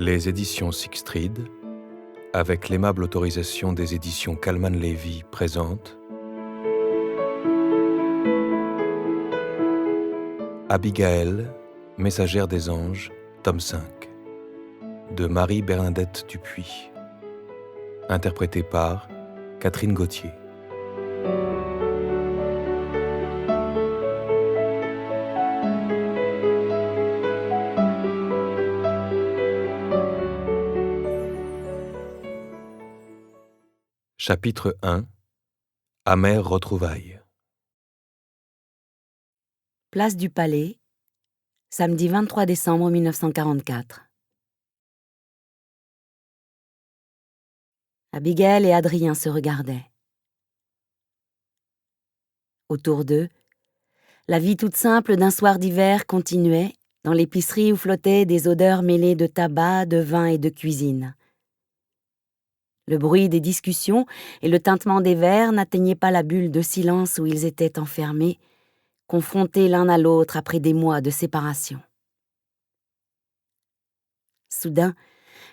Les éditions Sixtrid, avec l'aimable autorisation des éditions Kalman Levy, présentent Abigaël, messagère des anges, tome 5, de Marie-Bernadette Dupuis, interprétée par Catherine Gauthier. Chapitre 1. Amère retrouvaille. Place du Palais, samedi 23 décembre 1944. Abigail et Adrien se regardaient. Autour d'eux, la vie toute simple d'un soir d'hiver continuait, dans l'épicerie où flottaient des odeurs mêlées de tabac, de vin et de cuisine. Le bruit des discussions et le tintement des verres n'atteignaient pas la bulle de silence où ils étaient enfermés, confrontés l'un à l'autre après des mois de séparation. Soudain,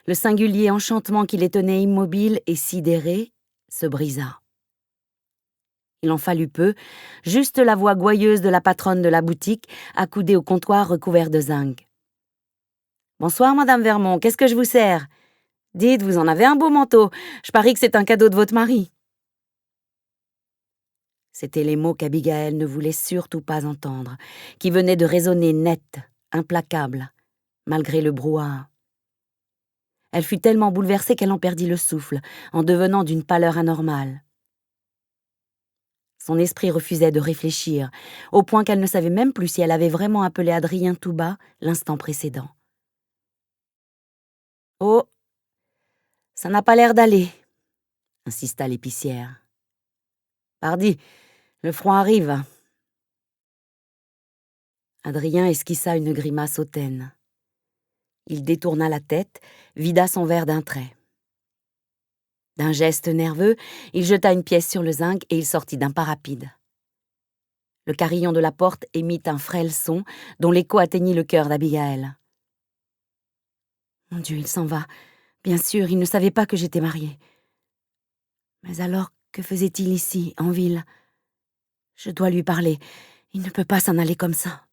le singulier enchantement qui les tenait immobiles et sidérés se brisa. Il en fallut peu, juste la voix gouailleuse de la patronne de la boutique, accoudée au comptoir recouvert de zinc. « Bonsoir, Madame Vermont, qu'est-ce que je vous sers ? Dites, vous en avez un beau manteau. Je parie que c'est un cadeau de votre mari. » C'étaient les mots qu'Abigail ne voulait surtout pas entendre, qui venaient de résonner net, implacables, malgré le brouhaha. Elle fut tellement bouleversée qu'elle en perdit le souffle, en devenant d'une pâleur anormale. Son esprit refusait de réfléchir, au point qu'elle ne savait même plus si elle avait vraiment appelé Adrien tout bas l'instant précédent. « Oh, ça n'a pas l'air d'aller, » insista l'épicière. « Pardi, le froid arrive. » Adrien esquissa une grimace hautaine. Il détourna la tête, vida son verre d'un trait. D'un geste nerveux, il jeta une pièce sur le zinc et il sortit d'un pas rapide. Le carillon de la porte émit un frêle son dont l'écho atteignit le cœur d'Abigail. Mon Dieu, il s'en va. Bien sûr, il ne savait pas que j'étais mariée. Mais alors, que faisait-il ici, en ville ? Je dois lui parler. Il ne peut pas s'en aller comme ça.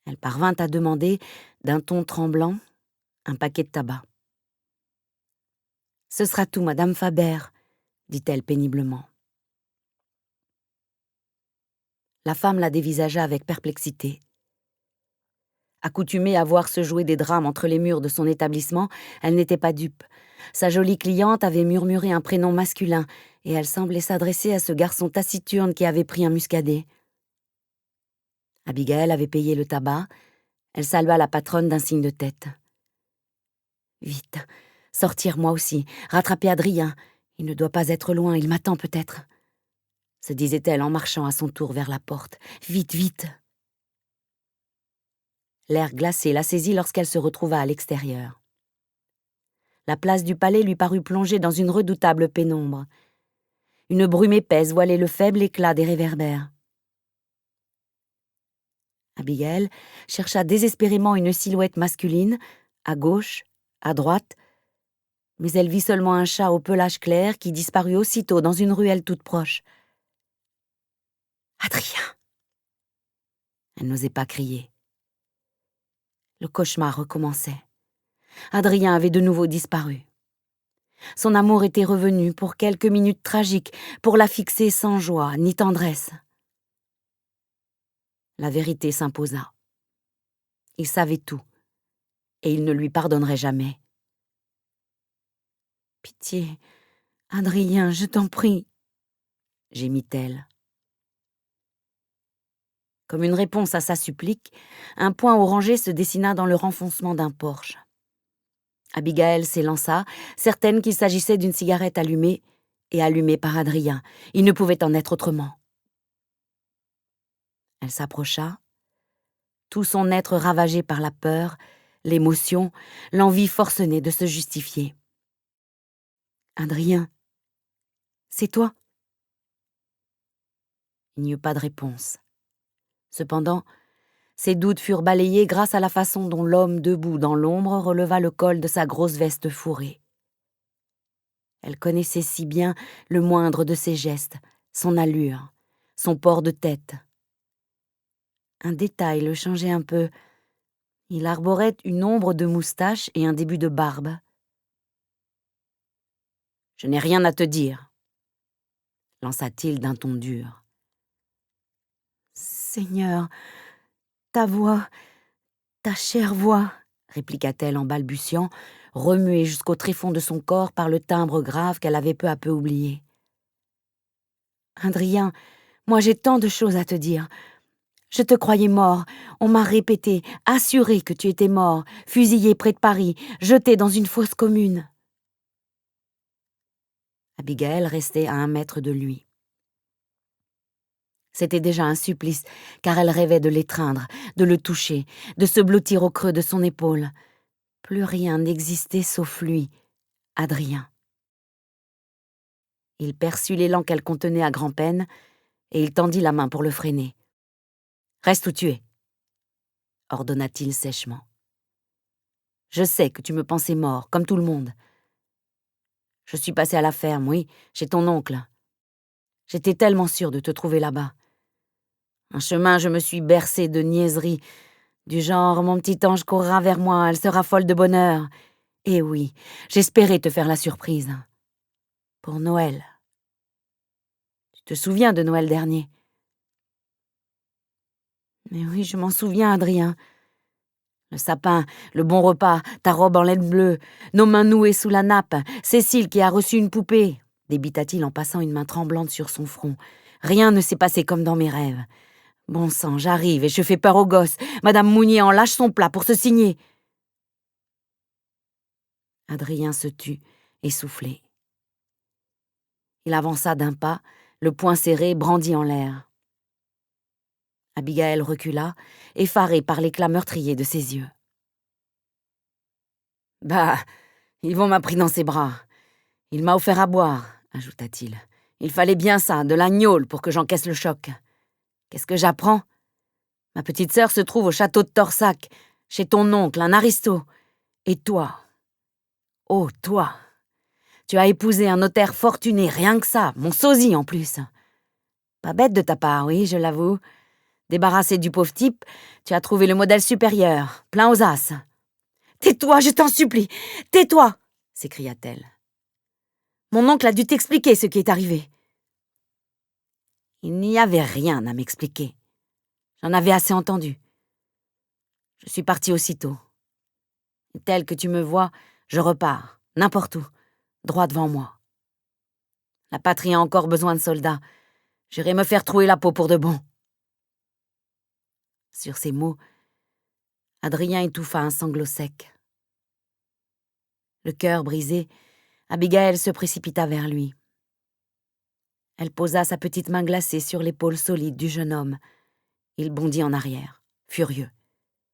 Elle parvint à demander, d'un ton tremblant, un paquet de tabac. « Ce sera tout, Madame Faber, » dit-elle péniblement. La femme la dévisagea avec perplexité. Accoutumée à voir se jouer des drames entre les murs de son établissement, elle n'était pas dupe. Sa jolie cliente avait murmuré un prénom masculin et elle semblait s'adresser à ce garçon taciturne qui avait pris un muscadet. Abigail avait payé le tabac. Elle salua la patronne d'un signe de tête. « Vite, sortir moi aussi, rattraper Adrien. Il ne doit pas être loin, il m'attend peut-être. » se disait-elle en marchant à son tour vers la porte. « Vite, vite !» L'air glacé la saisit lorsqu'elle se retrouva à l'extérieur. La place du Palais lui parut plongée dans une redoutable pénombre. Une brume épaisse voilait le faible éclat des réverbères. Abigail chercha désespérément une silhouette masculine, à gauche, à droite, mais elle vit seulement un chat au pelage clair qui disparut aussitôt dans une ruelle toute proche. « Adrien !» Elle n'osait pas crier. Le cauchemar recommençait. Adrien avait de nouveau disparu. Son amour était revenu pour quelques minutes tragiques, pour la fixer sans joie ni tendresse. La vérité s'imposa. Il savait tout, et il ne lui pardonnerait jamais. « Pitié, Adrien, je t'en prie, » gémit-elle. Comme une réponse à sa supplique, un point orangé se dessina dans le renfoncement d'un porche. Abigail s'élança, certaine qu'il s'agissait d'une cigarette allumée, et allumée par Adrien. Il ne pouvait en être autrement. Elle s'approcha, tout son être ravagé par la peur, l'émotion, l'envie forcenée de se justifier. « Adrien, c'est toi ?» Il n'y eut pas de réponse. Cependant, Ses doutes furent balayés grâce à la façon dont l'homme debout dans l'ombre releva le col de sa grosse veste fourrée. Elle connaissait si bien le moindre de ses gestes, son allure, son port de tête. Un détail le changeait un peu. Il arborait une ombre de moustache et un début de barbe. « Je n'ai rien à te dire », lança-t-il d'un ton dur. « Seigneur, ta voix, ta chère voix, » répliqua-t-elle en balbutiant, remuée jusqu'au tréfonds de son corps par le timbre grave qu'elle avait peu à peu oublié. « Adrien, moi j'ai tant de choses à te dire. Je te croyais mort, on m'a répété, assuré que tu étais mort, fusillé près de Paris, jeté dans une fosse commune. » Abigaël restait à 1 mètre de lui. C'était déjà un supplice, car elle rêvait de l'étreindre, de le toucher, de se blottir au creux de son épaule. Plus rien n'existait sauf lui, Adrien. Il perçut l'élan qu'elle contenait à grand-peine, et il tendit la main pour le freiner. « Reste où tu es, » ordonna-t-il sèchement. « Je sais que tu me pensais mort, comme tout le monde. Je suis passé à la ferme, oui, chez ton oncle. J'étais tellement sûre de te trouver là-bas. En chemin, je me suis bercée de niaiseries, du genre « Mon petit ange courra vers moi, elle sera folle de bonheur. » Et oui, j'espérais te faire la surprise. Pour Noël. Tu te souviens de Noël dernier? Mais oui, je m'en souviens, Adrien. Le sapin, le bon repas, ta robe en laine bleue, nos mains nouées sous la nappe, Cécile qui a reçu une poupée, débita-t-il en passant une main tremblante sur son front. Rien ne s'est passé comme dans mes rêves. Bon sang, j'arrive et je fais peur aux gosses. Madame Mounier en lâche son plat pour se signer. Adrien se tut, essoufflé. Il avança d'un pas, le poing serré, brandi en l'air. Abigaël recula, effarée par l'éclat meurtrier de ses yeux. « Bah, Yvon m'a pris dans ses bras. Il m'a offert à boire, » ajouta-t-il. « Il fallait bien ça, de la gnôle pour que j'encaisse le choc. Qu'est-ce que j'apprends? Ma petite sœur se trouve au château de Torsac, chez ton oncle, un aristo. Et toi, oh toi, tu as épousé un notaire fortuné, rien que ça, mon sosie en plus. Pas bête de ta part, oui, je l'avoue. Débarrassé du pauvre type, tu as trouvé le modèle supérieur, plein aux as. « Tais-toi, je t'en supplie, tais-toi » s'écria-t-elle. « Mon oncle a dû t'expliquer ce qui est arrivé. » Il n'y avait rien à m'expliquer. J'en avais assez entendu. Je suis partie aussitôt. Tel que tu me vois, je repars, n'importe où, droit devant moi. La patrie a encore besoin de soldats. J'irai me faire trouer la peau pour de bon. Sur ces mots, Adrien étouffa un sanglot sec. Le cœur brisé, Abigaël se précipita vers lui. Elle posa sa petite main glacée sur l'épaule solide du jeune homme. Il bondit en arrière, furieux.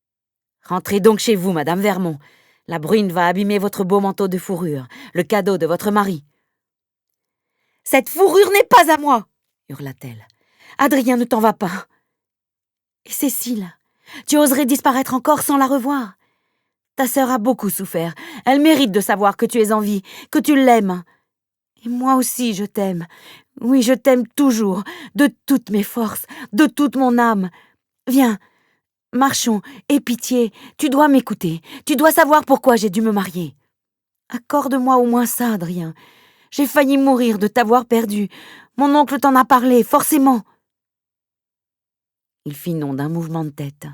« Rentrez donc chez vous, Madame Vermont. La bruine va abîmer votre beau manteau de fourrure, le cadeau de votre mari. »« Cette fourrure n'est pas à moi !» hurla-t-elle. « Adrien, ne t'en va pas. Et Cécile, tu oserais disparaître encore sans la revoir? Ta sœur a beaucoup souffert. Elle mérite de savoir que tu es en vie, que tu l'aimes. Et moi aussi, je t'aime. Oui, je t'aime toujours, de toutes mes forces, de toute mon âme. Viens, marchons, aie pitié, tu dois m'écouter, tu dois savoir pourquoi j'ai dû me marier. Accorde-moi au moins ça, Adrien. J'ai failli mourir de t'avoir perdu. Mon oncle t'en a parlé, forcément. » Il fit non d'un mouvement de tête.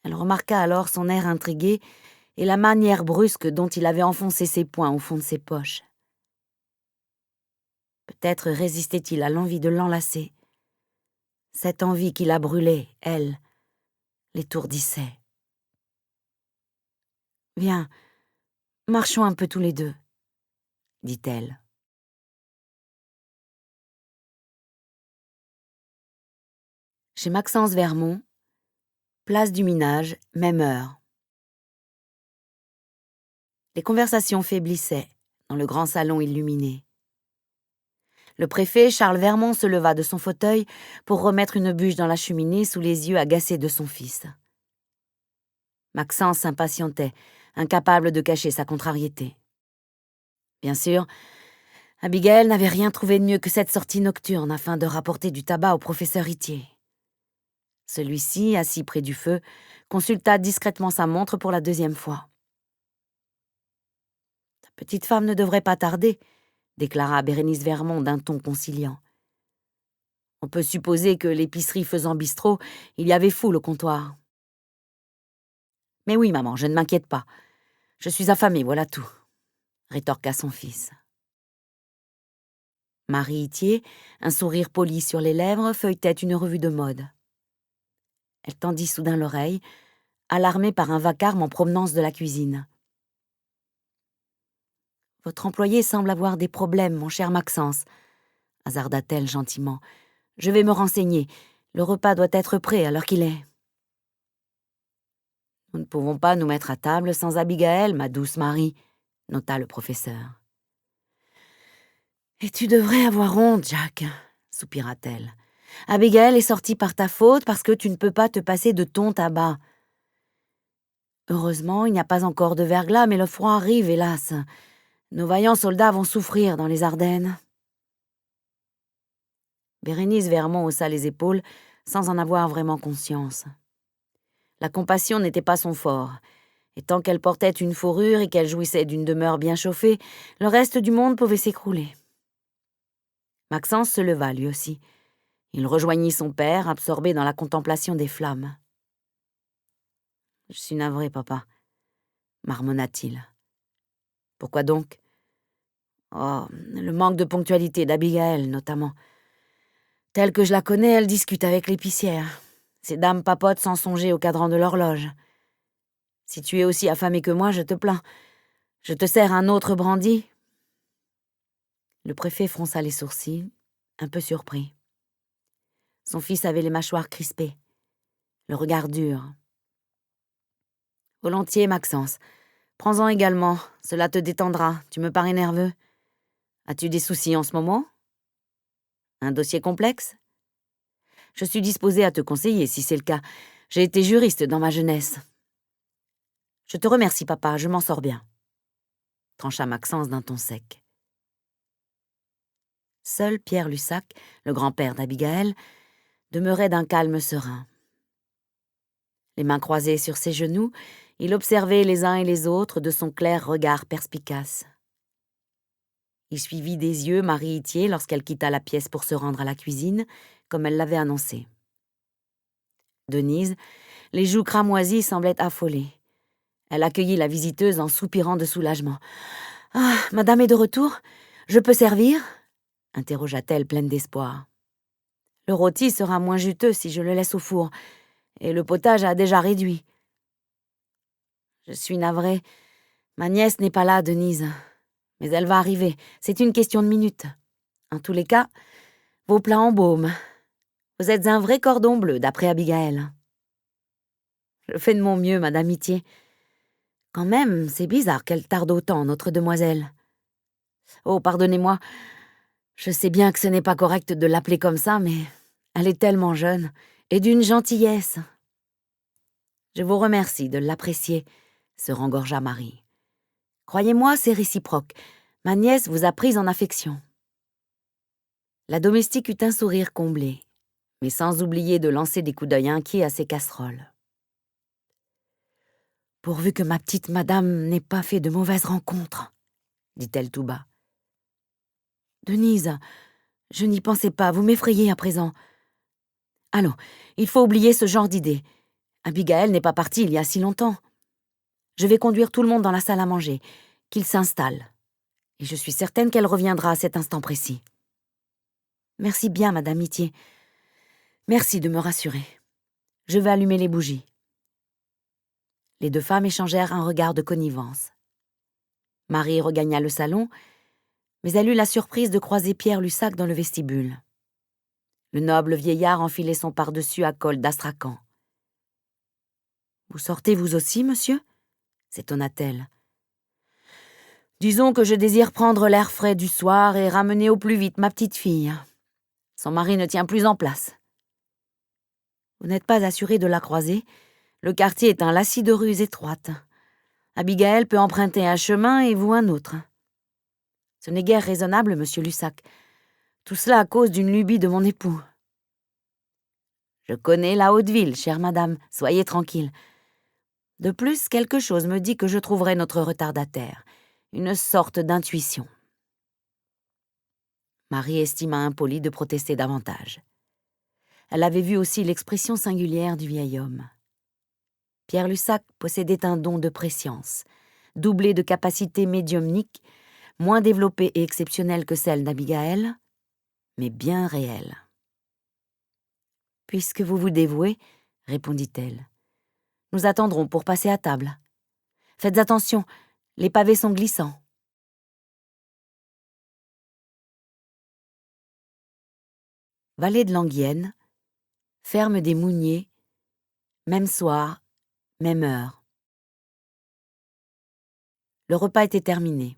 Elle remarqua alors son air intrigué et la manière brusque dont il avait enfoncé ses poings au fond de ses poches. Peut-être résistait-il à l'envie de l'enlacer. Cette envie qui la brûlait, elle, l'étourdissait. « Viens, marchons un peu tous les deux, » dit-elle. Chez Maxence Vermont, place du Minage, même heure. Les conversations faiblissaient dans le grand salon illuminé. Le préfet, Charles Vermont, se leva de son fauteuil pour remettre une bûche dans la cheminée sous les yeux agacés de son fils. Maxence s'impatientait, incapable de cacher sa contrariété. Bien sûr, Abigail n'avait rien trouvé de mieux que cette sortie nocturne afin de rapporter du tabac au professeur Itier. Celui-ci, assis près du feu, consulta discrètement sa montre pour la 2e fois. « Ta petite femme ne devrait pas tarder », déclara Bérénice Vermont d'un ton conciliant. On peut supposer que l'épicerie faisant bistrot, il y avait foule au comptoir. « Mais oui, maman, je ne m'inquiète pas. Je suis affamée, voilà tout, » rétorqua son fils. Marie Itier, un sourire poli sur les lèvres, feuilletait une revue de mode. Elle tendit soudain l'oreille, alarmée par un vacarme en provenance de la cuisine. « Votre employé semble avoir des problèmes, mon cher Maxence, » hasarda-t-elle gentiment. « Je vais me renseigner. Le repas doit être prêt à l'heure qu'il est. » « Nous ne pouvons pas nous mettre à table sans Abigail, ma douce Marie, » nota le professeur. « Et tu devrais avoir honte, Jack, » soupira-t-elle. « Abigail est sortie par ta faute parce que tu ne peux pas te passer de ton tabac. Heureusement, il n'y a pas encore de verglas, mais le froid arrive, hélas. Nos vaillants soldats vont souffrir dans les Ardennes. » Bérénice Vermont haussa les épaules sans en avoir vraiment conscience. La compassion n'était pas son fort, et tant qu'elle portait une fourrure et qu'elle jouissait d'une demeure bien chauffée, le reste du monde pouvait s'écrouler. Maxence se leva lui aussi. Il rejoignit son père, absorbé dans la contemplation des flammes. « Je suis navré, papa, » marmonna-t-il. « Pourquoi donc ? » « Oh, le manque de ponctualité d'Abigail, notamment. Telle que je la connais, elle discute avec l'épicière. Ces dames papotent sans songer au cadran de l'horloge. Si tu es aussi affamé que moi, je te plains. Je te sers un autre brandy. » Le préfet fronça les sourcils, un peu surpris. Son fils avait les mâchoires crispées, le regard dur. « Volontiers, Maxence. Prends-en également, cela te détendra, tu me parais nerveux. As-tu des soucis en ce moment ? Un dossier complexe ? Je suis disposée à te conseiller si c'est le cas. J'ai été juriste dans ma jeunesse. » « Je te remercie, papa, je m'en sors bien, » trancha Maxence d'un ton sec. Seul Pierre Lussac, le grand-père d'Abigail, demeurait d'un calme serein. Les mains croisées sur ses genoux, il observait les uns et les autres de son clair regard perspicace. Il suivit des yeux Marie Itier lorsqu'elle quitta la pièce pour se rendre à la cuisine, comme elle l'avait annoncé. Denise, les joues cramoisies, semblait affolée. Elle accueillit la visiteuse en soupirant de soulagement. « Ah, madame est de retour ? Je peux servir ?» interrogea-t-elle pleine d'espoir. « Le rôti sera moins juteux si je le laisse au four, et le potage a déjà réduit. »« Je suis navrée. Ma nièce n'est pas là, Denise. Mais elle va arriver, c'est une question de minutes. En tous les cas, vos plats en baume. Vous êtes un vrai cordon bleu, d'après Abigail. » « Je fais de mon mieux, madame Itier. Quand même, c'est bizarre qu'elle tarde autant, notre demoiselle. Oh, pardonnez-moi, je sais bien que ce n'est pas correct de l'appeler comme ça, mais elle est tellement jeune, et d'une gentillesse. »« Je vous remercie de l'apprécier, » se rengorgea Marie. « Croyez-moi, c'est réciproque. Ma nièce vous a prise en affection. » La domestique eut un sourire comblé, mais sans oublier de lancer des coups d'œil inquiets à ses casseroles. « Pourvu que ma petite madame n'ait pas fait de mauvaises rencontres, » dit-elle tout bas. « Denise, je n'y pensais pas, vous m'effrayez à présent. Allons, il faut oublier ce genre d'idée. Abigail n'est pas partie il y a si longtemps. Je vais conduire tout le monde dans la salle à manger, qu'il s'installe. Et je suis certaine qu'elle reviendra à cet instant précis. Merci bien, madame Itier. Merci de me rassurer. Je vais allumer les bougies. » Les deux femmes échangèrent un regard de connivence. Marie regagna le salon, mais elle eut la surprise de croiser Pierre Lussac dans le vestibule. Le noble vieillard enfilait son pardessus à col d'astrakhan. « Vous sortez vous aussi, monsieur ?» s'étonna-t-elle. Disons que je désire prendre l'air frais du soir et ramener au plus vite ma petite fille. Son mari ne tient plus en place. Vous n'êtes pas assuré de la croiser. Le quartier est un lacis de rues étroites. Abigail peut emprunter un chemin et vous un autre. Ce n'est guère raisonnable, monsieur Lussac. Tout cela à cause d'une lubie de mon époux. Je connais la Haute-Ville, chère madame, soyez tranquille. De plus, quelque chose me dit que je trouverai notre retardataire. Une sorte d'intuition. Marie estima impoli de protester davantage. Elle avait vu aussi l'expression singulière du vieil homme. Pierre Lussac possédait un don de prescience, doublé de capacités médiumniques, moins développées et exceptionnelles que celles d'Abigail, mais bien réelles. « Puisque vous vous dévouez, répondit-elle, nous attendrons pour passer à table. Faites attention, les pavés sont glissants. » Vallée de l'Anguienne, ferme des Mouniers, même soir, même heure. Le repas était terminé.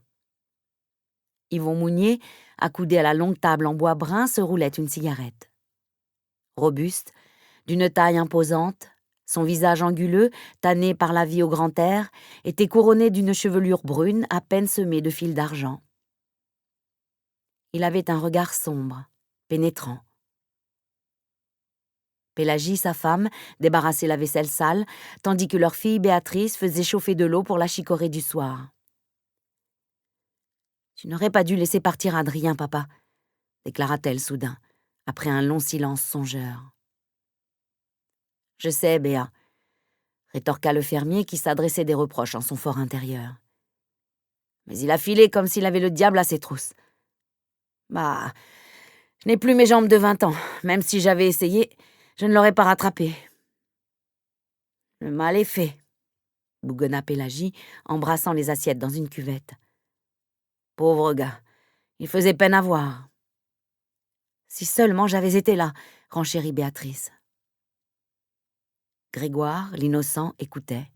Yvon Mounier, accoudé à la longue table en bois brun, se roulait une cigarette. Robuste, d'une taille imposante, son visage anguleux, tanné par la vie au grand air, était couronné d'une chevelure brune à peine semée de fils d'argent. Il avait un regard sombre, pénétrant. Pélagie, sa femme, débarrassait la vaisselle sale, tandis que leur fille Béatrice faisait chauffer de l'eau pour la chicorée du soir. « Tu n'aurais pas dû laisser partir Adrien, papa, » déclara-t-elle soudain, après un long silence songeur. « Je sais, Béa, » rétorqua le fermier qui s'adressait des reproches en son fort intérieur. « Mais il a filé comme s'il avait le diable à ses trousses. Bah, je n'ai plus mes jambes de 20 ans, même si j'avais essayé, je ne l'aurais pas rattrapé. » « Le mal est fait, » bougonna Pélagie, embrassant les assiettes dans une cuvette. « Pauvre gars, il faisait peine à voir. »« Si seulement j'avais été là, » renchérit Béatrice. Grégoire, l'innocent, écoutait.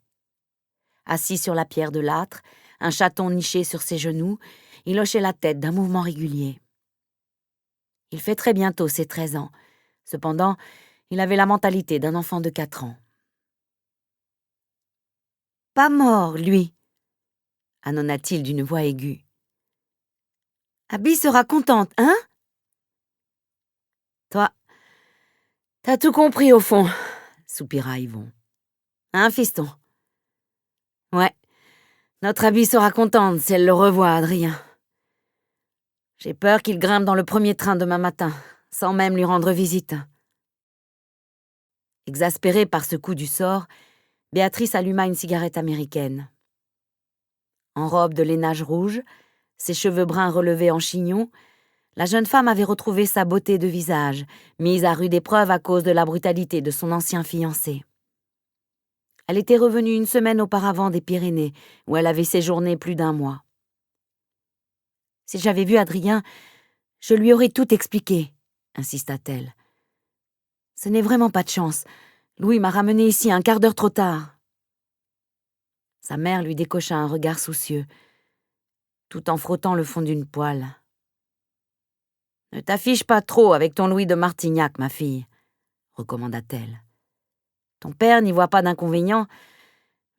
Assis sur la pierre de l'âtre, un chaton niché sur ses genoux, il hochait la tête d'un mouvement régulier. Il fait très bientôt ses 13 ans. Cependant, il avait la mentalité d'un enfant de 4 ans. « Pas mort, lui !» annonna-t-il d'une voix aiguë. « Abby sera contente, hein ?»« Toi, t'as tout compris au fond, » soupira Yvon. « Hein, fiston ? Ouais, notre Abby sera contente si elle le revoit, Adrien. J'ai peur qu'il grimpe dans le premier train demain matin, sans même lui rendre visite. » Exaspérée par ce coup du sort, Béatrice alluma une cigarette américaine. En robe de lainage rouge, ses cheveux bruns relevés en chignon, la jeune femme avait retrouvé sa beauté de visage, mise à rude épreuve à cause de la brutalité de son ancien fiancé. Elle était revenue une semaine auparavant des Pyrénées, où elle avait séjourné plus d'1 mois. « Si j'avais vu Adrien, je lui aurais tout expliqué, » insista-t-elle. « Ce n'est vraiment pas de chance. Louis m'a ramenée ici un quart d'heure trop tard. » Sa mère lui décocha un regard soucieux, tout en frottant le fond d'une poêle. « Ne t'affiche pas trop avec ton Louis de Martignac, ma fille, » recommanda-t-elle. « Ton père n'y voit pas d'inconvénient,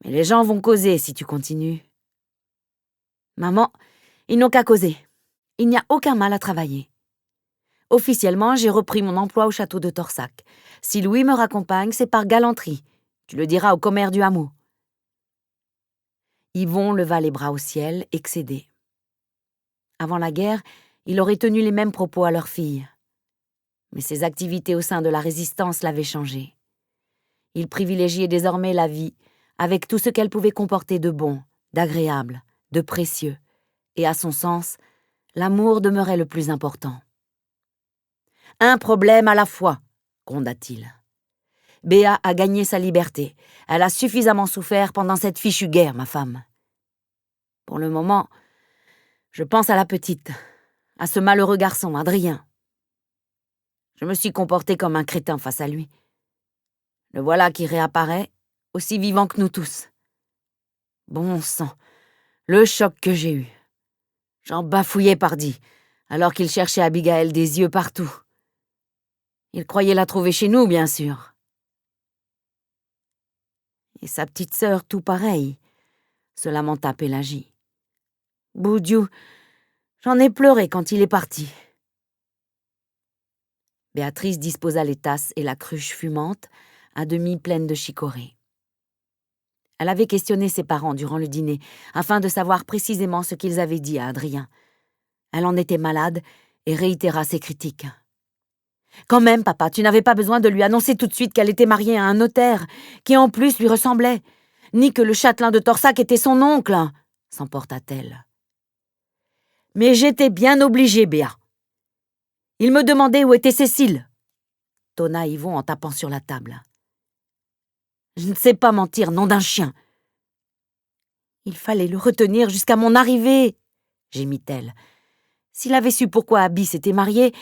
mais les gens vont causer si tu continues. »« Maman, ils n'ont qu'à causer. Il n'y a aucun mal à travailler. Officiellement, j'ai repris mon emploi au château de Torsac. Si Louis me raccompagne, c'est par galanterie. Tu le diras au commère du hameau. » Yvon leva les bras au ciel, excédé. Avant la guerre, il aurait tenu les mêmes propos à leur fille. Mais ses activités au sein de la résistance l'avaient changé. Il privilégiait désormais la vie, avec tout ce qu'elle pouvait comporter de bon, d'agréable, de précieux, et à son sens, l'amour demeurait le plus important. « Un problème à la fois, » gronda-t-il. « Béa a gagné sa liberté. Elle a suffisamment souffert pendant cette fichue guerre, ma femme. Pour le moment, je pense à la petite, à ce malheureux garçon, Adrien. Je me suis comporté comme un crétin face à lui. Le voilà qui réapparaît, aussi vivant que nous tous. Bon sang, le choc que j'ai eu. J'en bafouillais pardi, alors qu'il cherchait Abigail des yeux partout. Il croyait la trouver chez nous, bien sûr. Et sa petite sœur, tout pareil, se lamenta Pélagie. Boudiou, j'en ai pleuré quand il est parti. Béatrice disposa les tasses et la cruche fumante, à demi pleine de chicorée. Elle avait questionné ses parents durant le dîner, afin de savoir précisément ce qu'ils avaient dit à Adrien. Elle en était malade et réitéra ses critiques. « Quand même, papa, tu n'avais pas besoin de lui annoncer tout de suite qu'elle était mariée à un notaire, qui en plus lui ressemblait, ni que le châtelain de Torsac était son oncle, » s'emporta-t-elle. « Mais j'étais bien obligée, Béa. Il me demandait où était Cécile, » tonna Yvon en tapant sur la table. « Je ne sais pas mentir, nom d'un chien. »« Il fallait le retenir jusqu'à mon arrivée, » gémit-elle. « S'il avait su pourquoi Abby s'était mariée,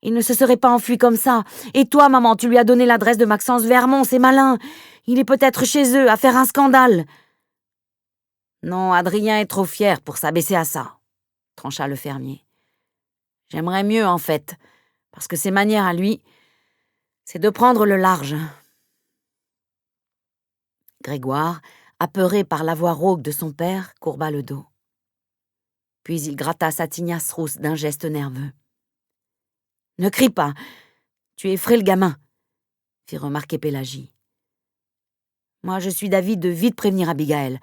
il ne se serait pas enfui comme ça. Et toi, maman, tu lui as donné l'adresse de Maxence Vermont, c'est malin. Il est peut-être chez eux, à faire un scandale. » « Non, Adrien est trop fier pour s'abaisser à ça, » trancha le fermier. « J'aimerais mieux, en fait, parce que ses manières à lui, c'est de prendre le large. » Grégoire, apeuré par la voix rauque de son père, courba le dos. Puis il gratta sa tignasse rousse d'un geste nerveux. « Ne crie pas, tu effraies le gamin, » fit remarquer Pélagie. « Moi, je suis d'avis de vite prévenir Abigail.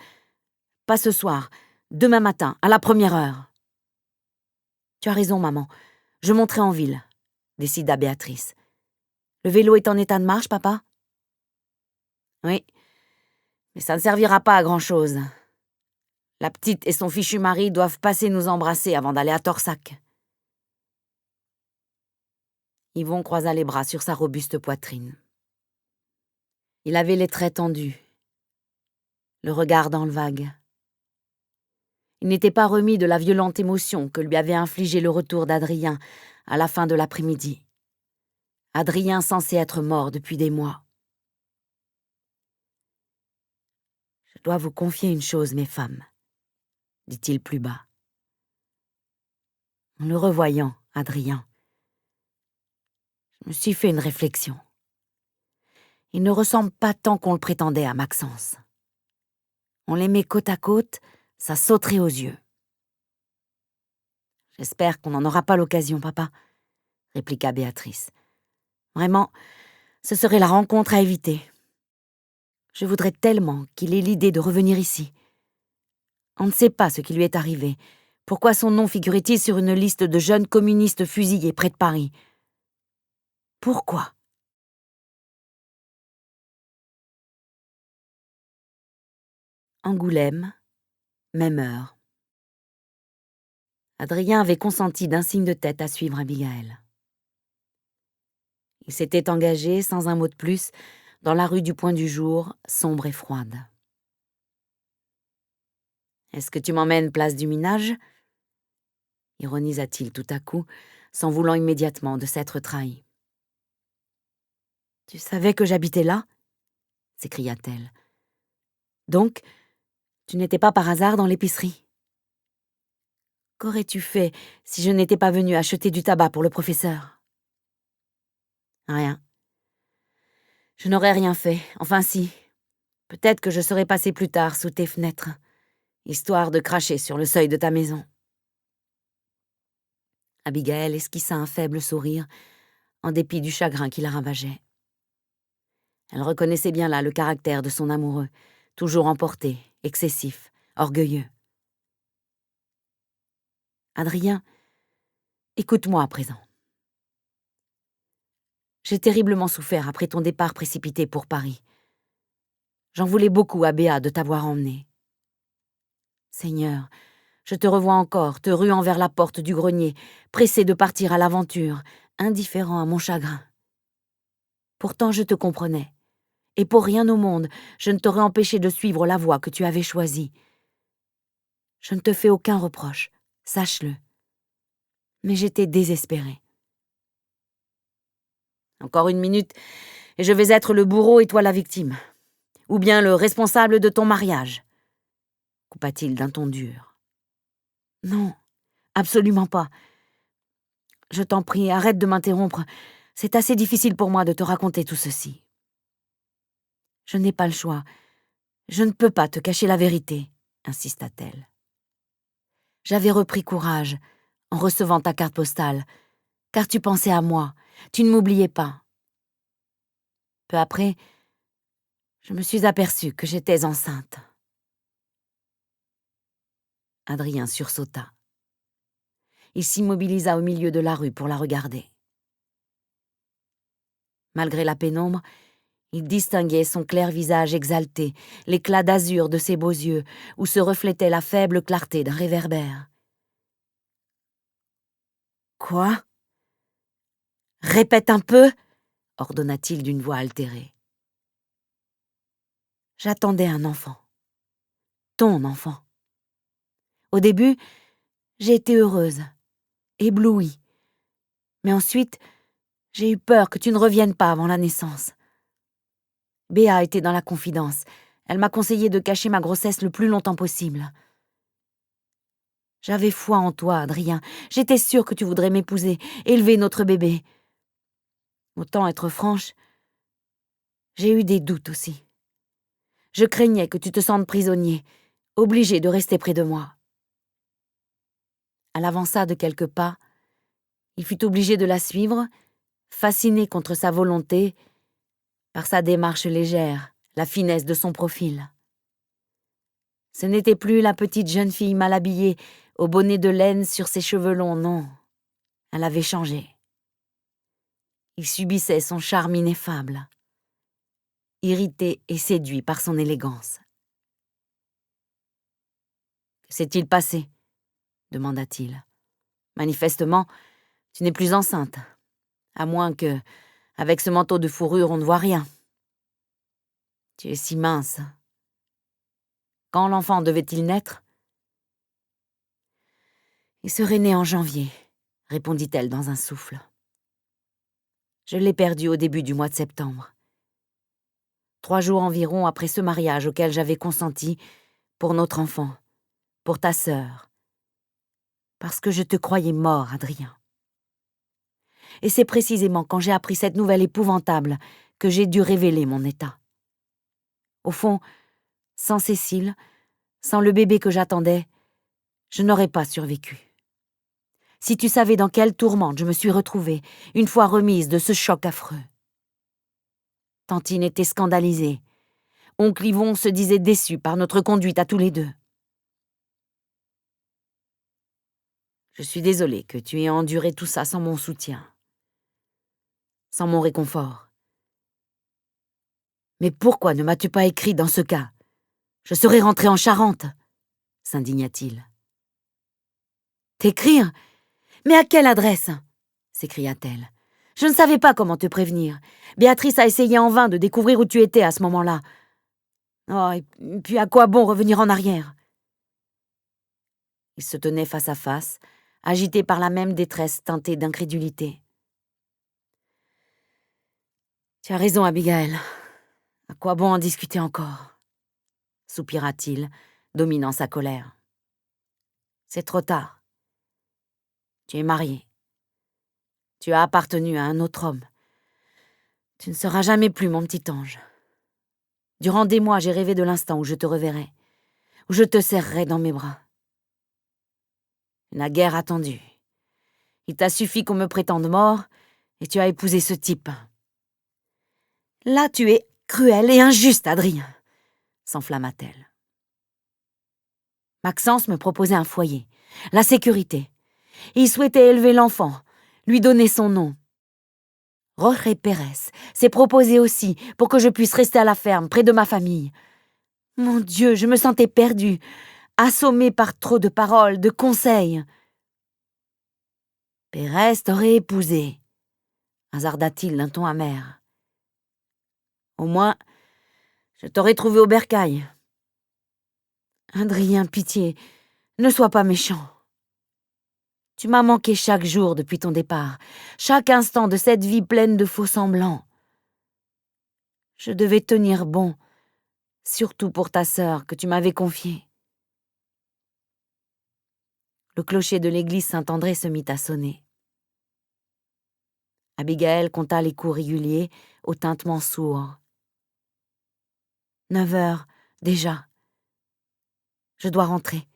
Pas ce soir, demain matin, à la première heure. »« Tu as raison, maman, je monterai en ville, » décida Béatrice. « Le vélo est en état de marche, papa ? » ?»« Oui, mais ça ne servira pas à grand-chose. La petite et son fichu mari doivent passer nous embrasser avant d'aller à Torsac. » Yvon croisa les bras sur sa robuste poitrine. Il avait les traits tendus, le regard dans le vague. Il n'était pas remis de la violente émotion que lui avait infligée le retour d'Adrien à la fin de l'après-midi. Adrien censé être mort depuis des mois. « Je dois vous confier une chose, mes femmes, » dit-il plus bas. En le revoyant, Adrien, je me suis fait une réflexion. Il ne ressemble pas tant qu'on le prétendait à Maxence. On les met côte à côte, ça sauterait aux yeux. « J'espère qu'on n'en aura pas l'occasion, papa, » répliqua Béatrice. « Vraiment, ce serait la rencontre à éviter. Je voudrais tellement qu'il ait l'idée de revenir ici. On ne sait pas ce qui lui est arrivé. Pourquoi son nom figurait-il sur une liste de jeunes communistes fusillés près de Paris? Pourquoi ? Angoulême, même heure. Adrien avait consenti d'un signe de tête à suivre Abigail. Il s'était engagé, sans un mot de plus, dans la rue du Point du Jour, sombre et froide. « Est-ce que tu m'emmènes place du Minage ?» ironisa-t-il tout à coup, s'en voulant immédiatement de s'être trahi. « Tu savais que j'habitais là ?» s'écria-t-elle. « Donc, tu n'étais pas par hasard dans l'épicerie ? Qu'aurais-tu fait si je n'étais pas venue acheter du tabac pour le professeur ? » Rien. Je n'aurais rien fait, enfin si. Peut-être que je serais passée plus tard sous tes fenêtres, histoire de cracher sur le seuil de ta maison. Abigail esquissa un faible sourire, en dépit du chagrin qui la ravageait. Elle reconnaissait bien là le caractère de son amoureux, toujours emporté, excessif, orgueilleux. « Adrien, écoute-moi à présent. J'ai terriblement souffert après ton départ précipité pour Paris. J'en voulais beaucoup à Béa de t'avoir emmené. Seigneur, je te revois encore, te ruant vers la porte du grenier, pressé de partir à l'aventure, indifférent à mon chagrin. Pourtant je te comprenais, et pour rien au monde, je ne t'aurais empêché de suivre la voie que tu avais choisie. Je ne te fais aucun reproche, sache-le. Mais j'étais désespérée. Encore une minute, et je vais être le bourreau et toi la victime. Ou bien le responsable de ton mariage, coupa-t-il d'un ton dur. Non, Absolument pas. Je t'en prie, arrête de m'interrompre. C'est assez difficile pour moi de te raconter tout ceci. Je n'ai pas le choix. Je ne peux pas te cacher la vérité, insista-t-elle. J'avais repris courage en recevant ta carte postale, car tu pensais à moi, tu ne m'oubliais pas. Peu après, je me suis aperçue que j'étais enceinte. Adrien sursauta. Il s'immobilisa au milieu de la rue pour la regarder. Malgré la pénombre, il distinguait son clair visage exalté, l'éclat d'azur de ses beaux yeux, où se reflétait la faible clarté d'un réverbère. « Quoi ? Répète un peu !» ordonna-t-il d'une voix altérée. « J'attendais un enfant. Ton enfant. Au début, j'ai été heureuse, éblouie. Mais ensuite, j'ai eu peur que tu ne reviennes pas avant la naissance. Béa était dans la confidence. Elle m'a conseillé de cacher ma grossesse le plus longtemps possible. J'avais foi en toi, Adrien. J'étais sûre que tu voudrais m'épouser, élever notre bébé. Autant être franche, j'ai eu des doutes aussi. Je craignais que tu te sentes prisonnier, obligé de rester près de moi. » Elle avança de quelques pas. Il fut obligé de la suivre, fasciné contre sa volonté, par sa démarche légère, la finesse de son profil. Ce n'était plus la petite jeune fille mal habillée, au bonnet de laine sur ses cheveux longs, non. Elle avait changé. Il subissait son charme ineffable, irrité et séduit par son élégance. « Que s'est-il passé ?» demanda-t-il. « Manifestement, tu n'es plus enceinte, à moins que, avec ce manteau de fourrure, on ne voit rien. Tu es si mince. Quand l'enfant devait-il naître ? » « Il serait né en janvier, » répondit-elle dans un souffle. « Je l'ai perdu au début du mois de septembre. 3 jours environ après ce mariage auquel j'avais consenti pour notre enfant, pour ta sœur, parce que je te croyais mort, Adrien. Et c'est précisément quand j'ai appris cette nouvelle épouvantable que j'ai dû révéler mon état. Au fond, sans Cécile, sans le bébé que j'attendais, je n'aurais pas survécu. Si tu savais dans quelle tourmente je me suis retrouvée, une fois remise de ce choc affreux. » Tantine était scandalisée. Oncle Yvon se disait déçu par notre conduite à tous les deux. « Je suis désolée que tu aies enduré tout ça sans mon soutien, sans mon réconfort. Mais pourquoi ne m'as-tu pas écrit dans ce cas ? Je serais rentré en Charente, » s'indigna-t-il. « T'écrire ? Mais à quelle adresse ? » s'écria-t-elle. « Je ne savais pas comment te prévenir. Béatrice a essayé en vain de découvrir où tu étais à ce moment-là. Oh, et puis à quoi bon revenir en arrière ? » Ils se tenaient face à face, agités par la même détresse teintée d'incrédulité. « Tu as raison, Abigail. À quoi bon en discuter encore ? » soupira-t-il, dominant sa colère. « C'est trop tard. Tu es marié. Tu as appartenu à un autre homme. Tu ne seras jamais plus mon petit ange. Durant des mois, j'ai rêvé de l'instant où je te reverrai, où je te serrerai dans mes bras. Tu n'as guère attendu. Il t'a suffi qu'on me prétende mort, et tu as épousé ce type. Là, tu es cruel et injuste, Adrien, s'enflamma-t-elle. Maxence me proposait un foyer, la sécurité. Il souhaitait élever l'enfant, lui donner son nom. Jorge Pérez s'est proposé aussi pour que je puisse rester à la ferme, près de ma famille. Mon Dieu, je me sentais perdue, assommée par trop de paroles, de conseils. Pérez t'aurait épousé, hasarda-t-il d'un ton amer. Au moins, je t'aurais trouvé au bercail. Adrien, pitié, ne sois pas méchant. Tu m'as manqué chaque jour depuis ton départ, chaque instant de cette vie pleine de faux-semblants. Je devais tenir bon, surtout pour ta sœur que tu m'avais confiée. Le clocher de l'église Saint-André se mit à sonner. Abigaël compta les coups réguliers au tintement sourd. 9 heures, déjà. Je dois rentrer.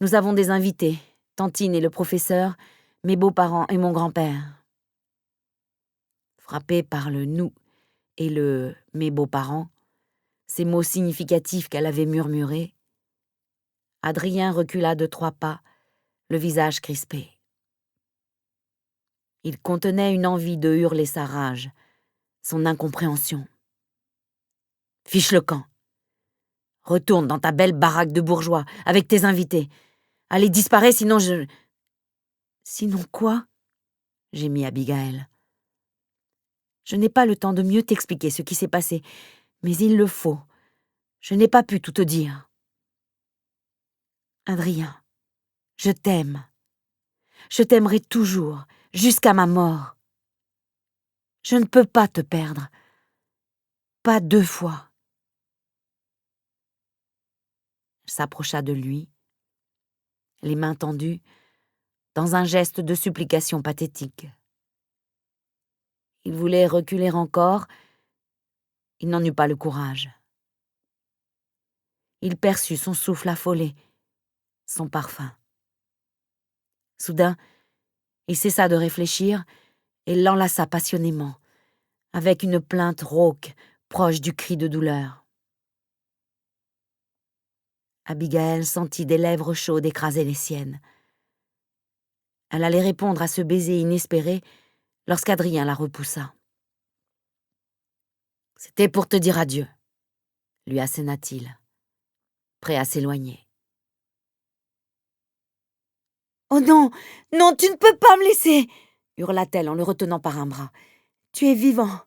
Nous avons des invités, Tantine et le professeur, mes beaux-parents et mon grand-père. Frappée par le « nous » et le « mes beaux-parents », ces mots significatifs qu'elle avait murmurés, Adrien recula de 3 pas, le visage crispé. Il contenait une envie de hurler sa rage, son incompréhension. « Fiche le camp. Retourne dans ta belle baraque de bourgeois, avec tes invités. Allez, disparais, sinon je... » « Sinon quoi ?» gémit Abigaël. « Je n'ai pas le temps de mieux t'expliquer ce qui s'est passé, mais il le faut. Je n'ai pas pu tout te dire. Adrien, je t'aime. Je t'aimerai toujours, jusqu'à ma mort. Je ne peux pas te perdre. Pas 2 fois. » Elle s'approcha de lui, les mains tendues, dans un geste de supplication pathétique. Il voulait reculer encore, il n'en eut pas le courage. Il perçut son souffle affolé, son parfum. Soudain, il cessa de réfléchir et l'enlaça passionnément, avec une plainte rauque, proche du cri de douleur. Abigaël sentit des lèvres chaudes écraser les siennes. Elle allait répondre à ce baiser inespéré lorsqu'Adrien la repoussa. « C'était pour te dire adieu, » lui asséna-t-il, prêt à s'éloigner. « Oh non, non, tu ne peux pas me laisser !» hurla-t-elle en le retenant par un bras. « Tu es vivant,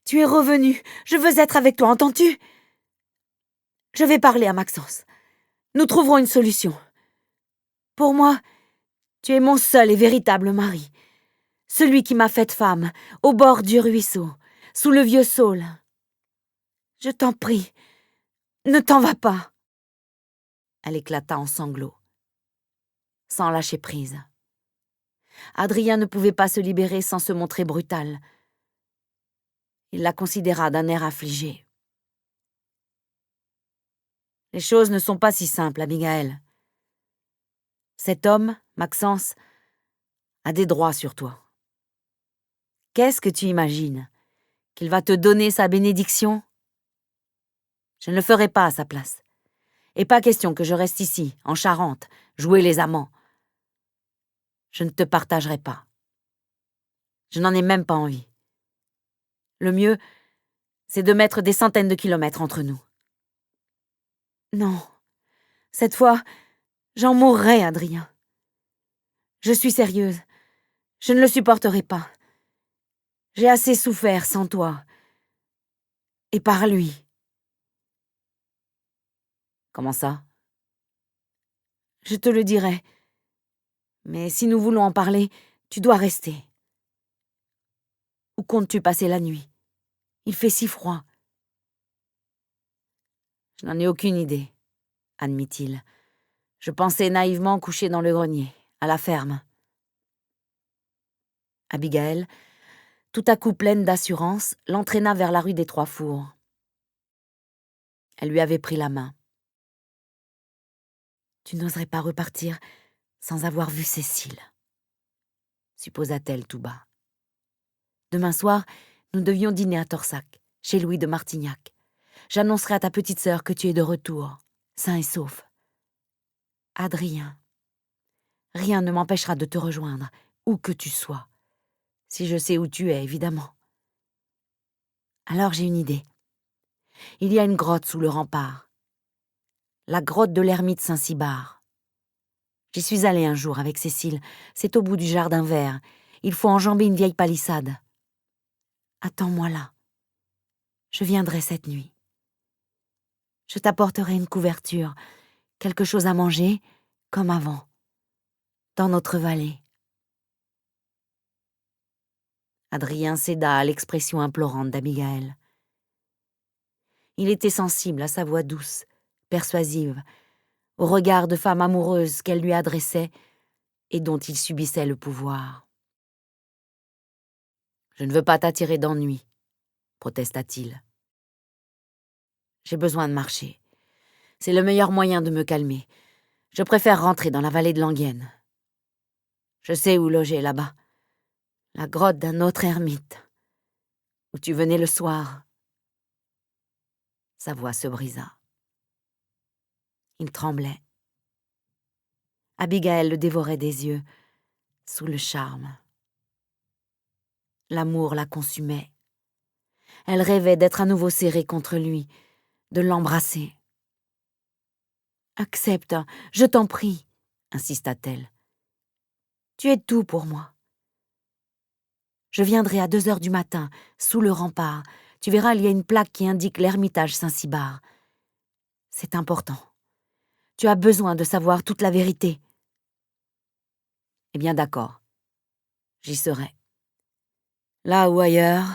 tu es revenu, je veux être avec toi, entends-tu ? Je vais parler à Maxence. Nous trouverons une solution. Pour moi, tu es mon seul et véritable mari, celui qui m'a faite femme, au bord du ruisseau, sous le vieux saule. Je t'en prie, ne t'en vas pas. » Elle éclata en sanglots, sans lâcher prise. Adrien ne pouvait pas se libérer sans se montrer brutal. Il la considéra d'un air affligé. « Les choses ne sont pas si simples, Abigaël. Cet homme, Maxence, a des droits sur toi. Qu'est-ce que tu imagines? Qu'il va te donner sa bénédiction? Je ne le ferai pas à sa place. Et pas question que je reste ici, en Charente, jouer les amants. Je ne te partagerai pas. Je n'en ai même pas envie. Le mieux, c'est de mettre des centaines de kilomètres entre nous. Non, cette fois, j'en mourrai, Adrien. Je suis sérieuse. Je ne le supporterai pas. J'ai assez souffert sans toi. Et par lui. » « Comment ça ? » ?»« Je te le dirai. Mais si nous voulons en parler, tu dois rester. Où comptes-tu passer la nuit? Il fait si froid. » »« Je n'en ai aucune idée, » admit-il. « Je pensais naïvement coucher dans le grenier, à la ferme. » Abigaël, tout à coup pleine d'assurance, l'entraîna vers la rue des Trois Fours. Elle lui avait pris la main. « Tu n'oserais pas repartir sans avoir vu Cécile, » supposa-t-elle tout bas. « Demain soir, nous devions dîner à Torsac, chez Louis de Martignac. J'annoncerai à ta petite sœur que tu es de retour, sain et sauf. Adrien, rien ne m'empêchera de te rejoindre, où que tu sois, si je sais où tu es, évidemment. Alors j'ai une idée. Il y a une grotte sous le rempart, la grotte de l'ermite Saint-Cybard. J'y suis allée un jour avec Cécile, c'est au bout du jardin vert. Il faut enjamber une vieille palissade. Attends-moi là. Je viendrai cette nuit. Je t'apporterai une couverture, quelque chose à manger, comme avant, dans notre vallée. » Adrien céda à l'expression implorante d'Abigaël. Il était sensible à sa voix douce, persuasive, au regard de femme amoureuse qu'elle lui adressait, et dont il subissait le pouvoir. « Je ne veux pas t'attirer d'ennui, » protesta-t-il. « J'ai besoin de marcher. C'est le meilleur moyen de me calmer. Je préfère rentrer dans la vallée de l'Anguienne. Je sais où loger là-bas. La grotte d'un autre ermite, où tu venais le soir. » Sa voix se brisa. Il tremblait. Abigaël le dévorait des yeux, sous le charme. L'amour la consumait. Elle rêvait d'être à nouveau serrée contre lui, de l'embrasser. « Accepte, je t'en prie, » insista-t-elle. « Tu es tout pour moi. Je viendrai à 2 heures du matin, sous le rempart. Tu verras, il y a une plaque qui indique l'ermitage Saint-Cybard. C'est important. Tu as besoin de savoir toute la vérité. » « Eh bien d'accord, j'y serai. Là ou ailleurs. »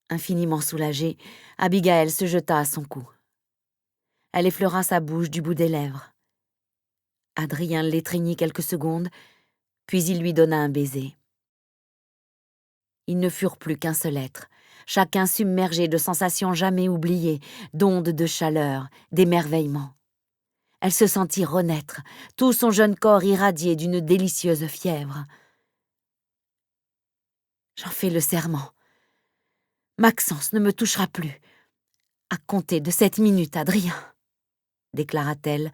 Infiniment soulagée, Abigaël se jeta à son cou. Elle effleura sa bouche du bout des lèvres. Adrien l'étreignit quelques secondes, puis il lui donna un baiser. Ils ne furent plus qu'un seul être, chacun submergé de sensations jamais oubliées, d'ondes de chaleur, d'émerveillement. Elle se sentit renaître, tout son jeune corps irradié d'une délicieuse fièvre. « J'en fais le serment. Maxence ne me touchera plus. À compter de cette minute, Adrien, » déclara-t-elle,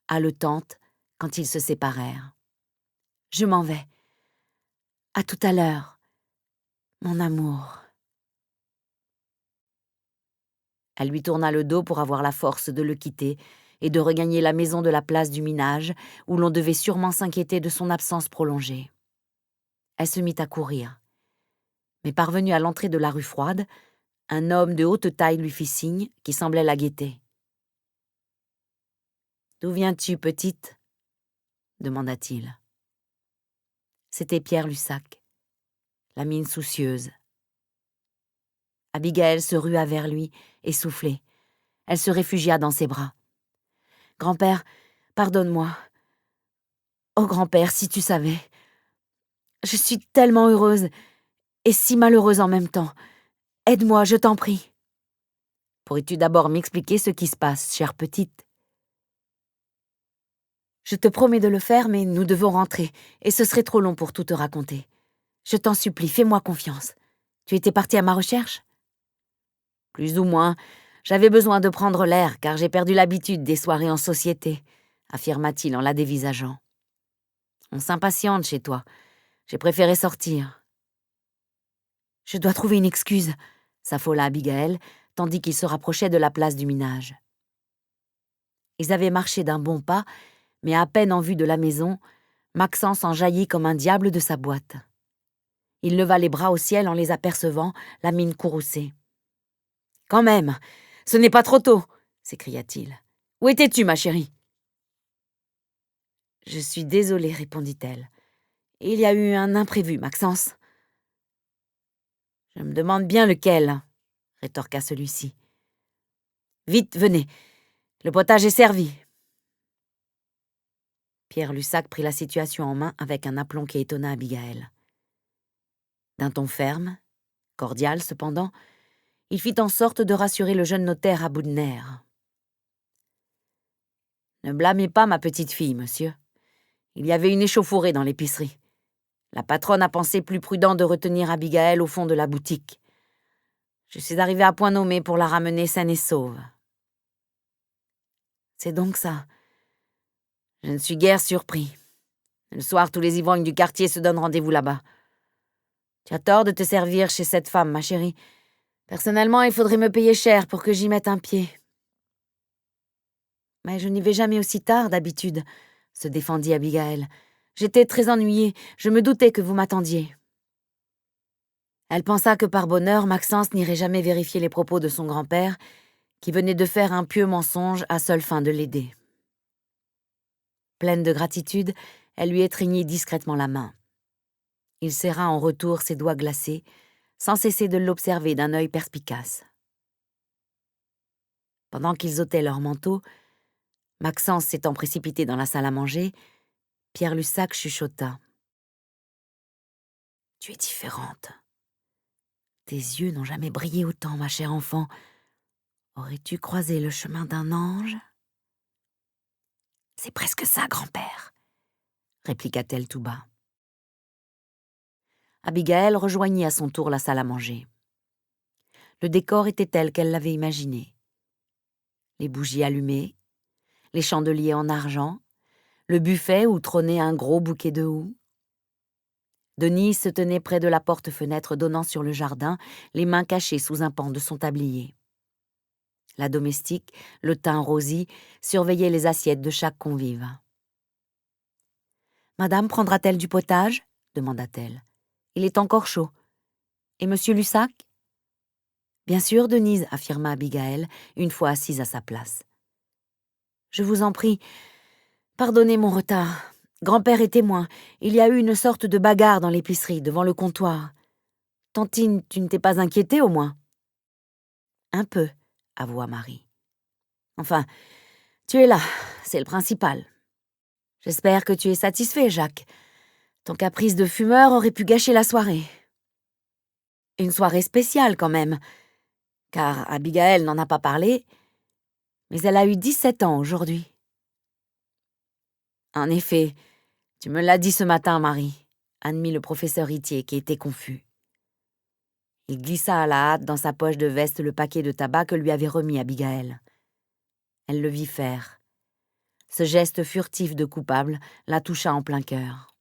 haletante, quand ils se séparèrent. « Je m'en vais. À tout à l'heure, mon amour. » Elle lui tourna le dos pour avoir la force de le quitter et de regagner la maison de la place du Minage, où l'on devait sûrement s'inquiéter de son absence prolongée. Elle se mit à courir. Mais parvenue à l'entrée de la rue Froide, un homme de haute taille lui fit signe, qui semblait la guetter. « D'où viens-tu, petite ?» demanda-t-il. C'était Pierre Lussac, la mine soucieuse. Abigaël se rua vers lui, essoufflée. Elle se réfugia dans ses bras. « Grand-père, pardonne-moi. Oh, grand-père, si tu savais. Je suis tellement heureuse et si malheureuse en même temps. Aide-moi, je t'en prie. » « Pourrais-tu d'abord m'expliquer ce qui se passe, chère petite ? » « Je te promets de le faire, mais nous devons rentrer, et ce serait trop long pour tout te raconter. Je t'en supplie, fais-moi confiance. Tu étais partie à ma recherche ? » ?»« Plus ou moins. J'avais besoin de prendre l'air, car j'ai perdu l'habitude des soirées en société, » affirma-t-il en la dévisageant. « On s'impatiente chez toi. J'ai préféré sortir. »« Je dois trouver une excuse, » s'affola Abigaël, tandis qu'ils se rapprochaient de la place du Minage. Ils avaient marché d'un bon pas, mais à peine en vue de la maison, Maxence en jaillit comme un diable de sa boîte. Il leva les bras au ciel en les apercevant, la mine courroucée. « Quand même, ce n'est pas trop tôt !» s'écria-t-il. « Où étais-tu, ma chérie ?»« Je suis désolée, » répondit-elle. « Il y a eu un imprévu, Maxence. »« Je me demande bien lequel, » rétorqua celui-ci. « Vite, venez, le potage est servi. » Pierre Lussac prit la situation en main avec un aplomb qui étonna Abigaël. D'un ton ferme, cordial cependant, il fit en sorte de rassurer le jeune notaire à bout de nerfs. « Ne blâmez pas ma petite fille, monsieur. Il y avait une échauffourée dans l'épicerie. La patronne a pensé plus prudent de retenir Abigaël au fond de la boutique. Je suis arrivé à point nommé pour la ramener saine et sauve. » »« C'est donc ça. Je ne suis guère surpris. Le soir, tous les ivrognes du quartier se donnent rendez-vous là-bas. Tu as tort de te servir chez cette femme, ma chérie. Personnellement, il faudrait me payer cher pour que j'y mette un pied. » »« Mais je n'y vais jamais aussi tard, d'habitude, » se défendit Abigaël. « J'étais très ennuyée, je me doutais que vous m'attendiez. » Elle pensa que par bonheur, Maxence n'irait jamais vérifier les propos de son grand-père, qui venait de faire un pieux mensonge à seule fin de l'aider. Pleine de gratitude, elle lui étreignit discrètement la main. Il serra en retour ses doigts glacés, sans cesser de l'observer d'un œil perspicace. Pendant qu'ils ôtaient leurs manteaux, Maxence s'étant précipité dans la salle à manger, Pierre Lussac chuchota. « Tu es différente. Tes yeux n'ont jamais brillé autant, ma chère enfant. Aurais-tu croisé le chemin d'un ange ?»« C'est presque ça, grand-père, » répliqua-t-elle tout bas. Abigaël rejoignit à son tour la salle à manger. Le décor était tel qu'elle l'avait imaginé. Les bougies allumées, les chandeliers en argent, le buffet où trônait un gros bouquet de houx. Denise se tenait près de la porte-fenêtre donnant sur le jardin, les mains cachées sous un pan de son tablier. La domestique, le teint rosi, surveillait les assiettes de chaque convive. « Madame prendra-t-elle du potage ?» demanda-t-elle. « Il est encore chaud. Et monsieur Lussac ?»« Bien sûr, Denise, » affirma Abigaël, une fois assise à sa place. « Je vous en prie, pardonnez mon retard. Grand-père est témoin. Il y a eu une sorte de bagarre dans l'épicerie, devant le comptoir. Tantine, tu ne t'es pas inquiétée au moins ?»« Un peu, » avoua Marie. « Enfin, tu es là, c'est le principal. J'espère que tu es satisfait, Jacques. Ton caprice de fumeur aurait pu gâcher la soirée. Une soirée spéciale quand même, car Abigaël n'en a pas parlé, mais elle a eu 17 ans aujourd'hui. » « En effet, tu me l'as dit ce matin, Marie, » admit le professeur Itier, qui était confus. Il glissa à la hâte dans sa poche de veste le paquet de tabac que lui avait remis Abigaël. Elle le vit faire. Ce geste furtif de coupable la toucha en plein cœur.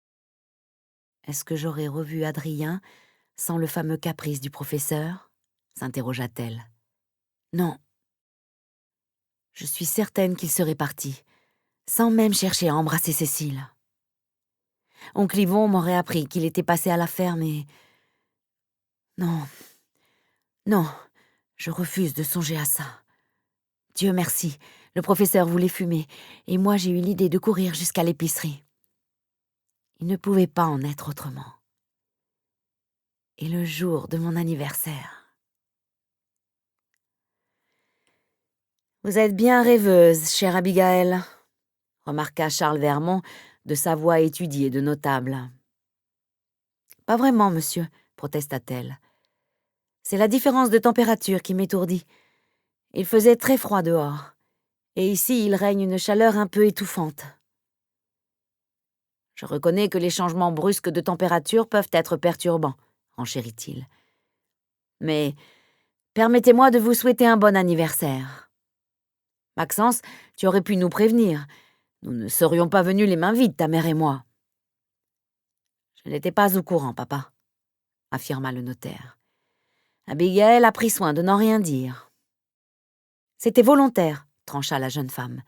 « Est-ce que j'aurais revu Adrien sans le fameux caprice du professeur ?» s'interrogea-t-elle. « Non. Je suis certaine qu'il serait parti, sans même chercher à embrasser Cécile. Oncle Yvon m'aurait appris qu'il était passé à la ferme et... Non, non, je refuse de songer à ça. Dieu merci, le professeur voulait fumer, et moi j'ai eu l'idée de courir jusqu'à l'épicerie. Il ne pouvait pas en être autrement. Et le jour de mon anniversaire... » « Vous êtes bien rêveuse, chère Abigaël, » remarqua Charles Vermont de sa voix étudiée de notable. « Pas vraiment, monsieur, » protesta-t-elle. « C'est la différence de température qui m'étourdit. Il faisait très froid dehors, et ici il règne une chaleur un peu étouffante. Je reconnais que les changements brusques de température peuvent être perturbants, renchérit-il. Mais permettez-moi de vous souhaiter un bon anniversaire. Maxence, tu aurais pu nous prévenir. Nous ne serions pas venus les mains vides, ta mère et moi. »« Je n'étais pas au courant, papa, » affirma le notaire. Abigaël a pris soin de n'en rien dire. « C'était volontaire, » trancha la jeune femme.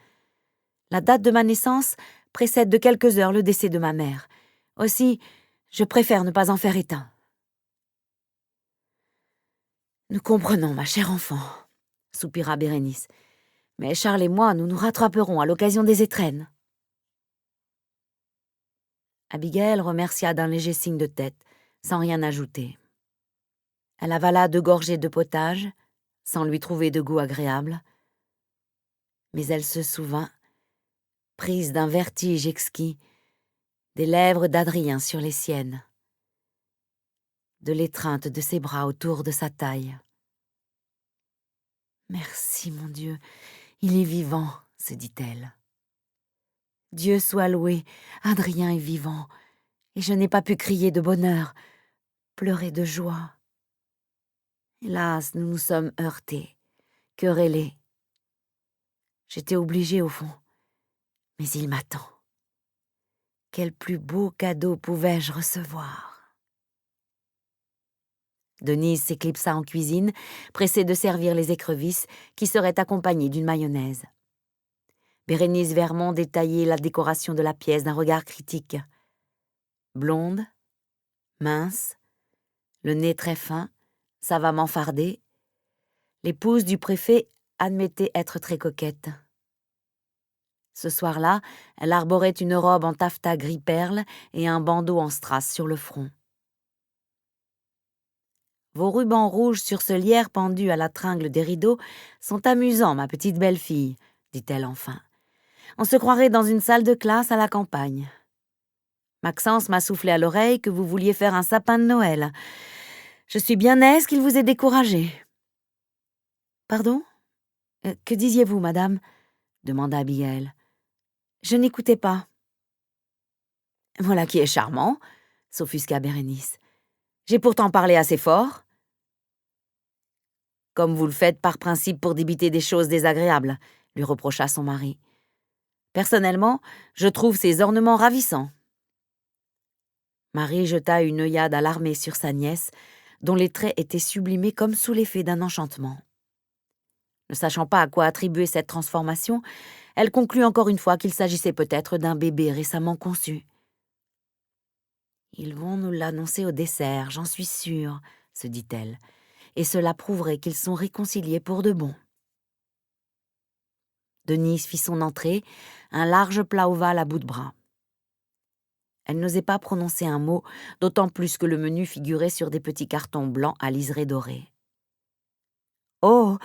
« La date de ma naissance précède de quelques heures le décès de ma mère. Aussi, je préfère ne pas en faire état. »« Nous comprenons, ma chère enfant, » soupira Bérénice. « Mais Charles et moi, nous nous rattraperons à l'occasion des étrennes. » Abigaël remercia d'un léger signe de tête, sans rien ajouter. Elle avala 2 gorgées de potage, sans lui trouver de goût agréable. Mais elle se souvint, prise d'un vertige exquis, des lèvres d'Adrien sur les siennes, de l'étreinte de ses bras autour de sa taille. « Merci, mon Dieu, il est vivant, » se dit-elle. « Dieu soit loué, Adrien est vivant, et je n'ai pas pu crier de bonheur, pleurer de joie. Hélas, nous nous sommes heurtés, querellés. J'étais obligée au fond, mais il m'attend. Quel plus beau cadeau pouvais-je recevoir ?» Denise s'éclipsa en cuisine, pressée de servir les écrevisses qui seraient accompagnées d'une mayonnaise. Bérénice Vermont détaillait la décoration de la pièce d'un regard critique. Blonde, mince, le nez très fin, savamment fardé, l'épouse du préfet admettait être très coquette. Ce soir-là, elle arborait une robe en taffetas gris perle et un bandeau en strass sur le front. « Vos rubans rouges sur ce lierre pendu à la tringle des rideaux sont amusants, ma petite belle-fille, dit-elle enfin. On se croirait dans une salle de classe à la campagne. Maxence m'a soufflé à l'oreille que vous vouliez faire un sapin de Noël. Je suis bien aise qu'il vous ait découragé. »« Pardon ? Que disiez-vous, madame ?» demanda Abigail. « Je n'écoutais pas. »« Voilà qui est charmant, » s'offusqua Bérénice. « J'ai pourtant parlé assez fort. »« Comme vous le faites par principe pour débiter des choses désagréables, » lui reprocha son mari. « Personnellement, je trouve ces ornements ravissants. » Marie jeta une œillade alarmée sur sa nièce, dont les traits étaient sublimés comme sous l'effet d'un enchantement. Ne sachant pas à quoi attribuer cette transformation, elle conclut encore une fois qu'il s'agissait peut-être d'un bébé récemment conçu. « Ils vont nous l'annoncer au dessert, j'en suis sûre, » se dit-elle, « et cela prouverait qu'ils sont réconciliés pour de bon. » Denise fit son entrée, un large plat ovale à bout de bras. Elle n'osait pas prononcer un mot, d'autant plus que le menu figurait sur des petits cartons blancs à liseré doré. « Oh,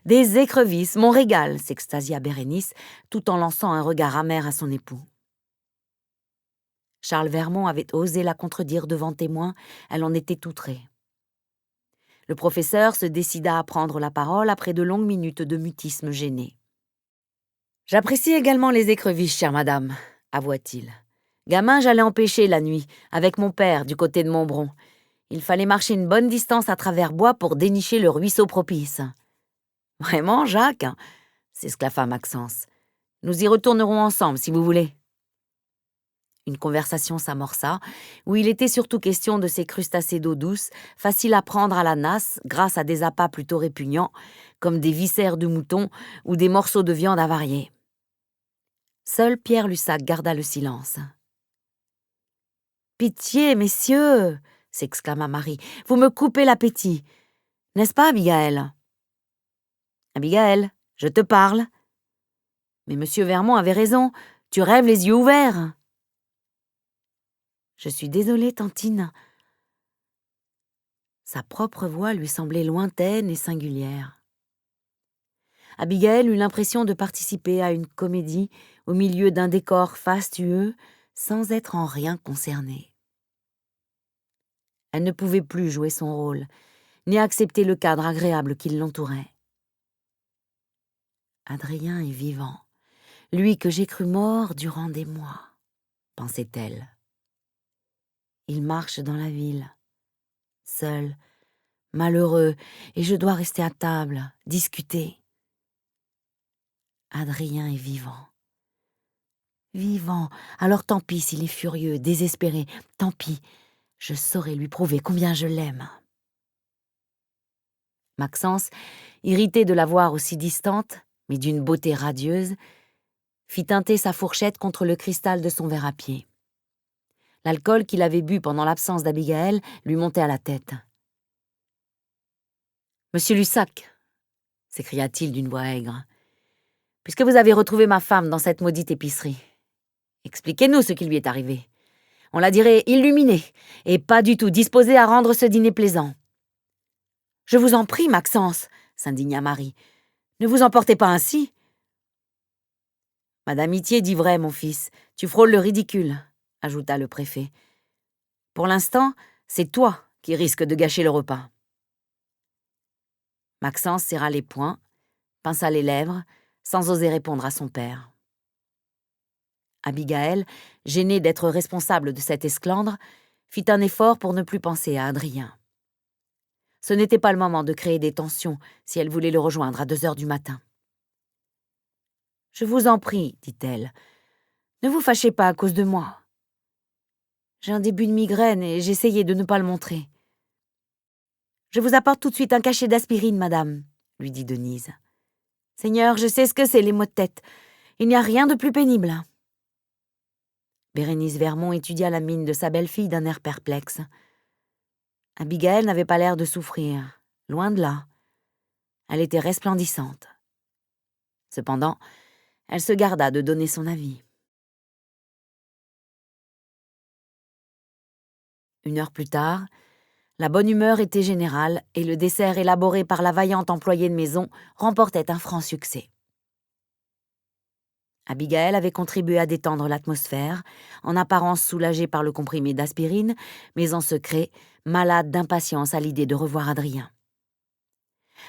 des écrevisses, mon régal !» s'extasia Bérénice, tout en lançant un regard amer à son époux. Charles Vermont avait osé la contredire devant témoins, elle en était outrée. Le professeur se décida à prendre la parole après de longues minutes de mutisme gêné. « J'apprécie également les écrevisses, chère madame, » avoua-t-il. « Gamin, j'allais en pêcher la nuit, avec mon père, du côté de Montbron. Il fallait marcher une bonne distance à travers bois pour dénicher le ruisseau propice. »« Vraiment, Jacques ?» s'esclaffa Maxence. « Nous y retournerons ensemble, si vous voulez. » Une conversation s'amorça, où il était surtout question de ces crustacés d'eau douce, faciles à prendre à la nasse grâce à des appâts plutôt répugnants, comme des viscères de mouton ou des morceaux de viande avariés. Seul Pierre Lussac garda le silence. « Pitié, messieurs !» s'exclama Marie. « Vous me coupez l'appétit. N'est-ce pas, Abigail ?»« Abigail, je te parle. » »« Mais monsieur Vermont avait raison. Tu rêves les yeux ouverts. » »« Je suis désolée, tantine. » Sa propre voix lui semblait lointaine et singulière. Abigail eut l'impression de participer à une comédie au milieu d'un décor fastueux, sans être en rien concernée. Elle ne pouvait plus jouer son rôle, ni accepter le cadre agréable qui l'entourait. « Adrien est vivant, lui que j'ai cru mort durant des mois, » pensait-elle. Il marche dans la ville, seul, malheureux, et je dois rester à table, discuter. Adrien est vivant. Vivant, alors tant pis s'il est furieux, désespéré, tant pis, je saurai lui prouver combien je l'aime. Maxence, irrité de la voir aussi distante, mais d'une beauté radieuse, fit teinter sa fourchette contre le cristal de son verre à pied. L'alcool qu'il avait bu pendant l'absence d'Abigail lui montait à la tête. « Monsieur Lussac, » s'écria-t-il d'une voix aigre, « puisque vous avez retrouvé ma femme dans cette maudite épicerie, expliquez-nous ce qui lui est arrivé. On la dirait illuminée et pas du tout disposée à rendre ce dîner plaisant. »« Je vous en prie, Maxence, » s'indigna Marie. « Ne vous emportez pas ainsi. »« Madame Itier dit vrai, mon fils, tu frôles le ridicule, » ajouta le préfet. « Pour l'instant, c'est toi qui risques de gâcher le repas. » Maxence serra les poings, pinça les lèvres, sans oser répondre à son père. Abigail, gênée d'être responsable de cette esclandre, fit un effort pour ne plus penser à Adrien. Ce n'était pas le moment de créer des tensions si elle voulait le rejoindre à 2 heures du matin. « Je vous en prie, dit-elle, ne vous fâchez pas à cause de moi. J'ai un début de migraine et j'essayais de ne pas le montrer. »« Je vous apporte tout de suite un cachet d'aspirine, madame, » lui dit Denise. « Seigneur, je sais ce que c'est les maux de tête. Il n'y a rien de plus pénible. » Bérénice Vermont étudia la mine de sa belle-fille d'un air perplexe. Abigail n'avait pas l'air de souffrir, loin de là. Elle était resplendissante. Cependant, elle se garda de donner son avis. 1 heure plus tard, la bonne humeur était générale et le dessert élaboré par la vaillante employée de maison remportait un franc succès. Abigail avait contribué à détendre l'atmosphère, en apparence soulagée par le comprimé d'aspirine, mais en secret, malade d'impatience à l'idée de revoir Adrien.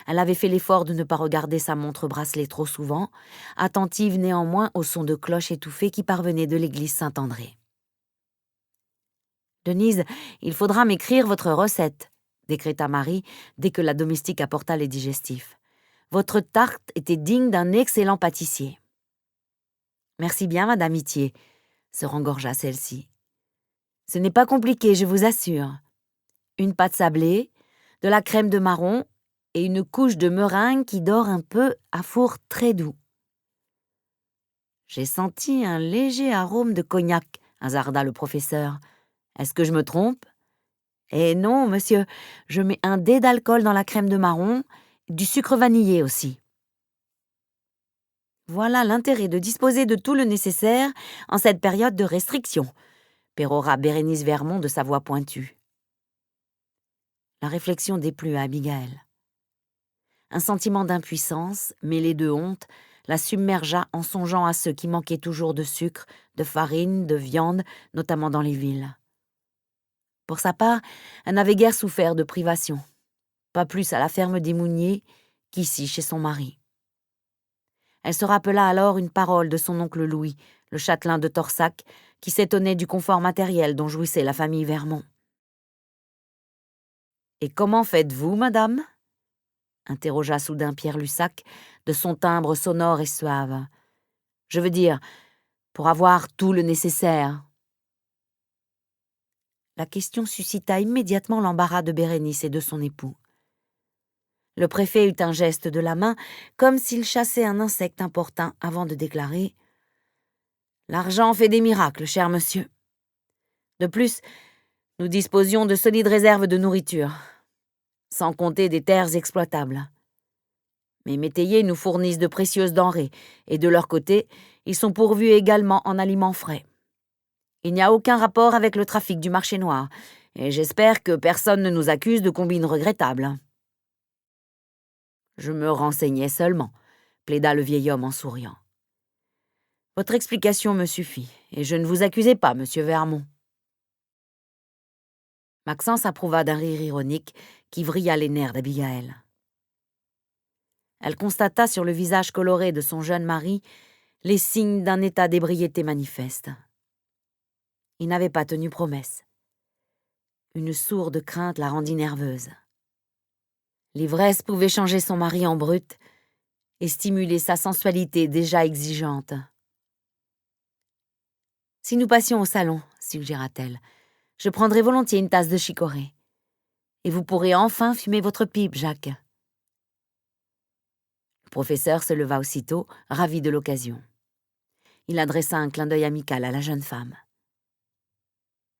Elle avait fait l'effort de ne pas regarder sa montre bracelet trop souvent, attentive néanmoins au son de cloche étouffée qui parvenait de l'église Saint-André. « Denise, il faudra m'écrire votre recette », décréta Marie dès que la domestique apporta les digestifs. « Votre tarte était digne d'un excellent pâtissier. » « Merci bien, Madame Itier », se rengorgea celle-ci. « Ce n'est pas compliqué, je vous assure. Une pâte sablée, de la crème de marron et une couche de meringue qui dort un peu à four très doux. » J'ai senti un léger arôme de cognac, hasarda le professeur. Est-ce que je me trompe? Eh non, monsieur, je mets un dé d'alcool dans la crème de marron, du sucre vanillé aussi. Voilà l'intérêt de disposer de tout le nécessaire en cette période de restriction, pérora Bérénice Vermont de sa voix pointue. La réflexion déplut à Abigail. Un sentiment d'impuissance, mêlé de honte, la submergea en songeant à ceux qui manquaient toujours de sucre, de farine, de viande, notamment dans les villes. Pour sa part, elle n'avait guère souffert de privation, pas plus à la ferme des Mouniers qu'ici chez son mari. Elle se rappela alors une parole de son oncle Louis, le châtelain de Torsac, qui s'étonnait du confort matériel dont jouissait la famille Vermont. « Et comment faites-vous, madame ?» interrogea soudain Pierre Lussac, de son timbre sonore et suave. « Je veux dire, pour avoir tout le nécessaire. » La question suscita immédiatement l'embarras de Bérénice et de son époux. Le préfet eut un geste de la main, comme s'il chassait un insecte importun, avant de déclarer « L'argent fait des miracles, cher monsieur. De plus, nous disposions de solides réserves de nourriture, sans compter des terres exploitables. Mes métayers nous fournissent de précieuses denrées, et de leur côté, ils sont pourvus également en aliments frais. Il n'y a aucun rapport avec le trafic du marché noir, et j'espère que personne ne nous accuse de combines regrettables. » « Je me renseignais seulement, » plaida le vieil homme en souriant. « Votre explication me suffit, et je ne vous accusais pas, monsieur Vermont. » Maxence approuva d'un rire ironique qui vrilla les nerfs d'Abigail. Elle constata sur le visage coloré de son jeune mari les signes d'un état d'ébriété manifeste. Il n'avait pas tenu promesse. Une sourde crainte la rendit nerveuse. L'ivresse pouvait changer son mari en brute et stimuler sa sensualité déjà exigeante. « Si nous passions au salon, suggéra-t-elle, je prendrai volontiers une tasse de chicorée. Et vous pourrez enfin fumer votre pipe, Jacques. » Le professeur se leva aussitôt, ravi de l'occasion. Il adressa un clin d'œil amical à la jeune femme.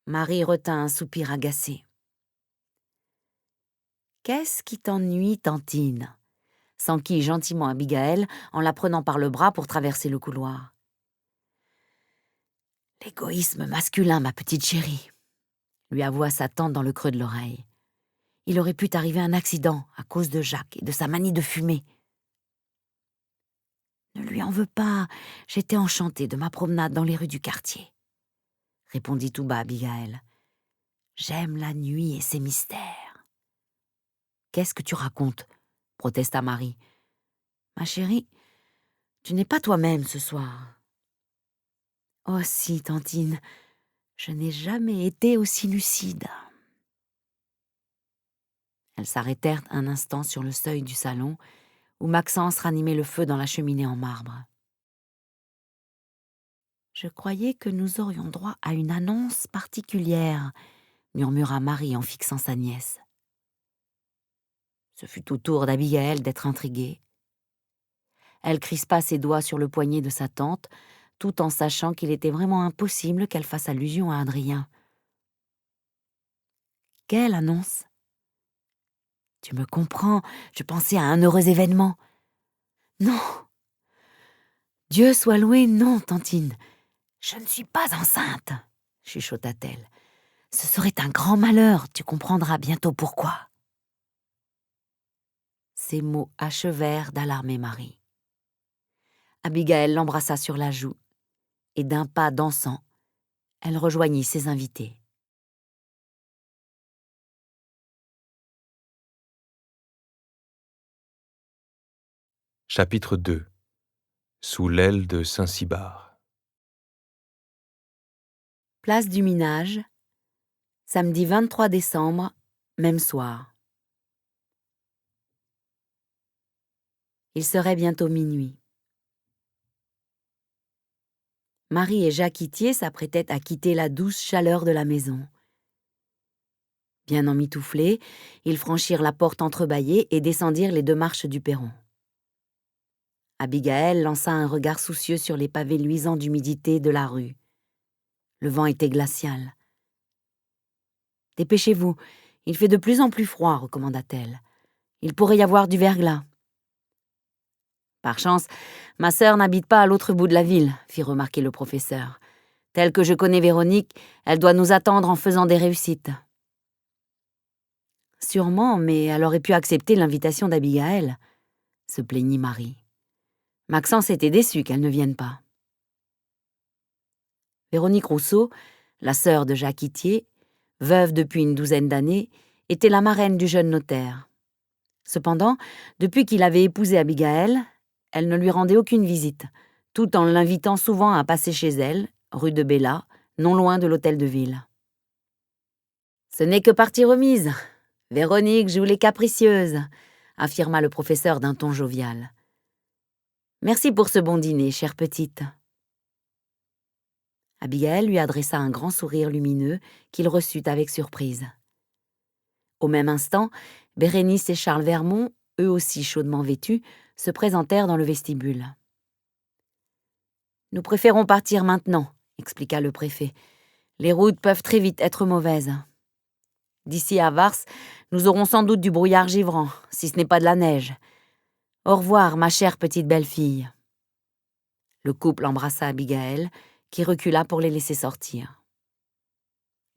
Marie retint un soupir agacé. « Qu'est-ce qui t'ennuie, tantine ?» s'enquit gentiment Abigail en la prenant par le bras pour traverser le couloir. « L'égoïsme masculin, ma petite chérie, » lui avoua sa tante dans le creux de l'oreille. « Il aurait pu t'arriver un accident à cause de Jacques et de sa manie de fumer. » « Ne lui en veux pas, j'étais enchantée de ma promenade dans les rues du quartier, » répondit tout bas Abigail. « J'aime la nuit et ses mystères. » « Qu'est-ce que tu racontes ?» protesta Marie. « Ma chérie, tu n'es pas toi-même ce soir. »« Oh si, tantine, je n'ai jamais été aussi lucide. » Elles s'arrêtèrent un instant sur le seuil du salon, où Maxence ranimait le feu dans la cheminée en marbre. « Je croyais que nous aurions droit à une annonce particulière, » murmura Marie en fixant sa nièce. Ce fut au tour d'Abigail d'être intriguée. Elle crispa ses doigts sur le poignet de sa tante, tout en sachant qu'il était vraiment impossible qu'elle fasse allusion à Adrien. « Quelle annonce ? » ?»« Tu me comprends, je pensais à un heureux événement. »« Non, Dieu soit loué, non, tantine. Je ne suis pas enceinte, » chuchota-t-elle. « Ce serait un grand malheur, tu comprendras bientôt pourquoi. » Ces mots achevèrent d'alarmer Marie. Abigaël l'embrassa sur la joue, et d'un pas dansant, elle rejoignit ses invités. Chapitre 2. Sous l'aile de Saint-Cybard. Place du Minage, samedi 23 décembre, même soir. Il serait bientôt minuit. Marie et Jacques Itier s'apprêtaient à quitter la douce chaleur de la maison. Bien emmitouflés, ils franchirent la porte entrebâillée et descendirent les 2 marches du perron. Abigaël lança un regard soucieux sur les pavés luisants d'humidité de la rue. Le vent était glacial. « Dépêchez-vous, il fait de plus en plus froid, » recommanda-t-elle. « Il pourrait y avoir du verglas. » « Par chance, ma sœur n'habite pas à l'autre bout de la ville, » fit remarquer le professeur. « Telle que je connais Véronique, elle doit nous attendre en faisant des réussites. » « Sûrement, mais elle aurait pu accepter l'invitation d'Abigaël, » se plaignit Marie. Maxence était déçu qu'elle ne vienne pas. Véronique Rousseau, la sœur de Jacques Itier, veuve depuis une 12aine d'années, était la marraine du jeune notaire. Cependant, depuis qu'il avait épousé Abigaël, elle ne lui rendait aucune visite, tout en l'invitant souvent à passer chez elle, rue de Béla, non loin de l'hôtel de ville. « Ce n'est que partie remise. Véronique joue les capricieuses, » affirma le professeur d'un ton jovial. « Merci pour ce bon dîner, chère petite. » Abigaël lui adressa un grand sourire lumineux qu'il reçut avec surprise. Au même instant, Bérénice et Charles Vermont, eux aussi chaudement vêtus, se présentèrent dans le vestibule. « Nous préférons partir maintenant, » expliqua le préfet. « Les routes peuvent très vite être mauvaises. D'ici à Vars, nous aurons sans doute du brouillard givrant, si ce n'est pas de la neige. Au revoir, ma chère petite belle-fille. » Le couple embrassa Abigaël, qui recula pour les laisser sortir.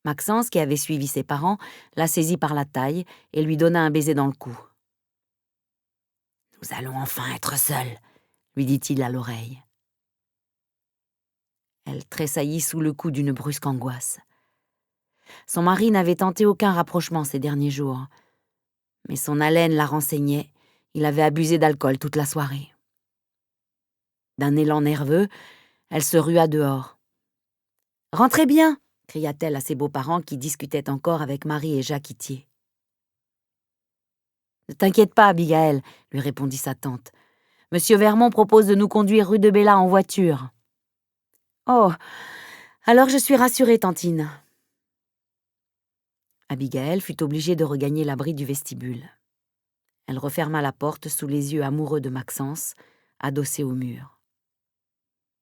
Maxence, qui avait suivi ses parents, la saisit par la taille et lui donna un baiser dans le cou. « Nous allons enfin être seuls, » lui dit-il à l'oreille. Elle tressaillit sous le coup d'une brusque angoisse. Son mari n'avait tenté aucun rapprochement ces derniers jours, mais son haleine la renseignait, il avait abusé d'alcool toute la soirée. D'un élan nerveux, elle se rua dehors. « Rentrez bien !» cria-t-elle à ses beaux-parents qui discutaient encore avec Marie et Jacques Itier. « Ne t'inquiète pas, Abigaël, » lui répondit sa tante. « Monsieur Vermont propose de nous conduire rue de Béla en voiture. »« Oh, alors je suis rassurée, tantine. » Abigaël fut obligée de regagner l'abri du vestibule. Elle referma la porte sous les yeux amoureux de Maxence, adossé au mur.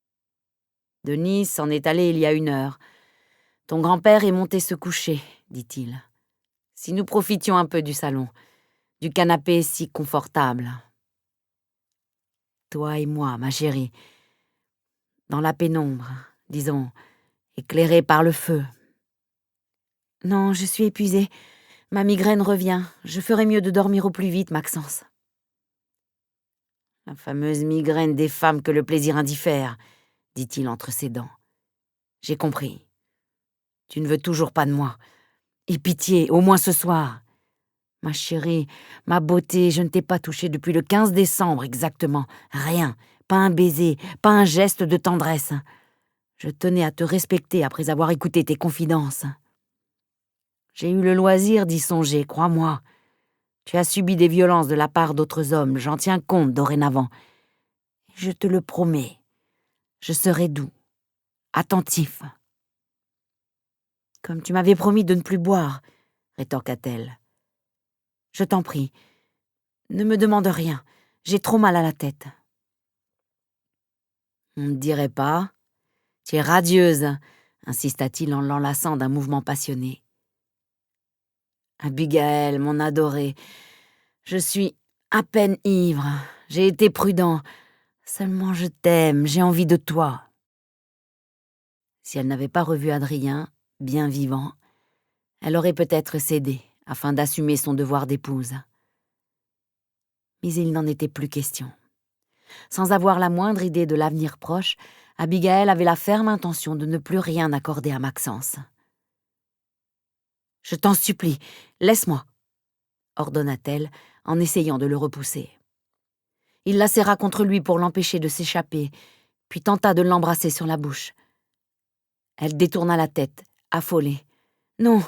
« Denis s'en est allé il y a 1 heure. Ton grand-père est monté se coucher, dit-il. Si nous profitions un peu du salon, du canapé si confortable. Toi et moi, ma chérie, dans la pénombre, disons, éclairés par le feu. Non, je suis épuisée. Ma migraine revient. Je ferais mieux de dormir au plus vite, Maxence. La fameuse migraine des femmes que le plaisir indiffère, dit-il entre ses dents. J'ai compris. Tu ne veux toujours pas de moi. Et pitié, au moins ce soir. Ma chérie, ma beauté, je ne t'ai pas touchée depuis le 15 décembre exactement. Rien, pas un baiser, pas un geste de tendresse. Je tenais à te respecter après avoir écouté tes confidences. J'ai eu le loisir d'y songer, crois-moi. Tu as subi des violences de la part d'autres hommes, j'en tiens compte dorénavant. Je te le promets, je serai doux, attentif. Comme tu m'avais promis de ne plus boire, rétorqua-t-elle. Je t'en prie, ne me demande rien, j'ai trop mal à la tête. On ne dirait pas. Tu es radieuse, insista-t-il en l'enlaçant d'un mouvement passionné. Abigaël, mon adorée, je suis à peine ivre, j'ai été prudent. Seulement je t'aime, j'ai envie de toi. Si elle n'avait pas revu Adrien, bien vivant, elle aurait peut-être cédé afin d'assumer son devoir d'épouse. Mais il n'en était plus question. Sans avoir la moindre idée de l'avenir proche, Abigaël avait la ferme intention de ne plus rien accorder à Maxence. « Je t'en supplie, laisse-moi » ordonna-t-elle en essayant de le repousser. Il la serra contre lui pour l'empêcher de s'échapper, puis tenta de l'embrasser sur la bouche. Elle détourna la tête, affolée. « Non,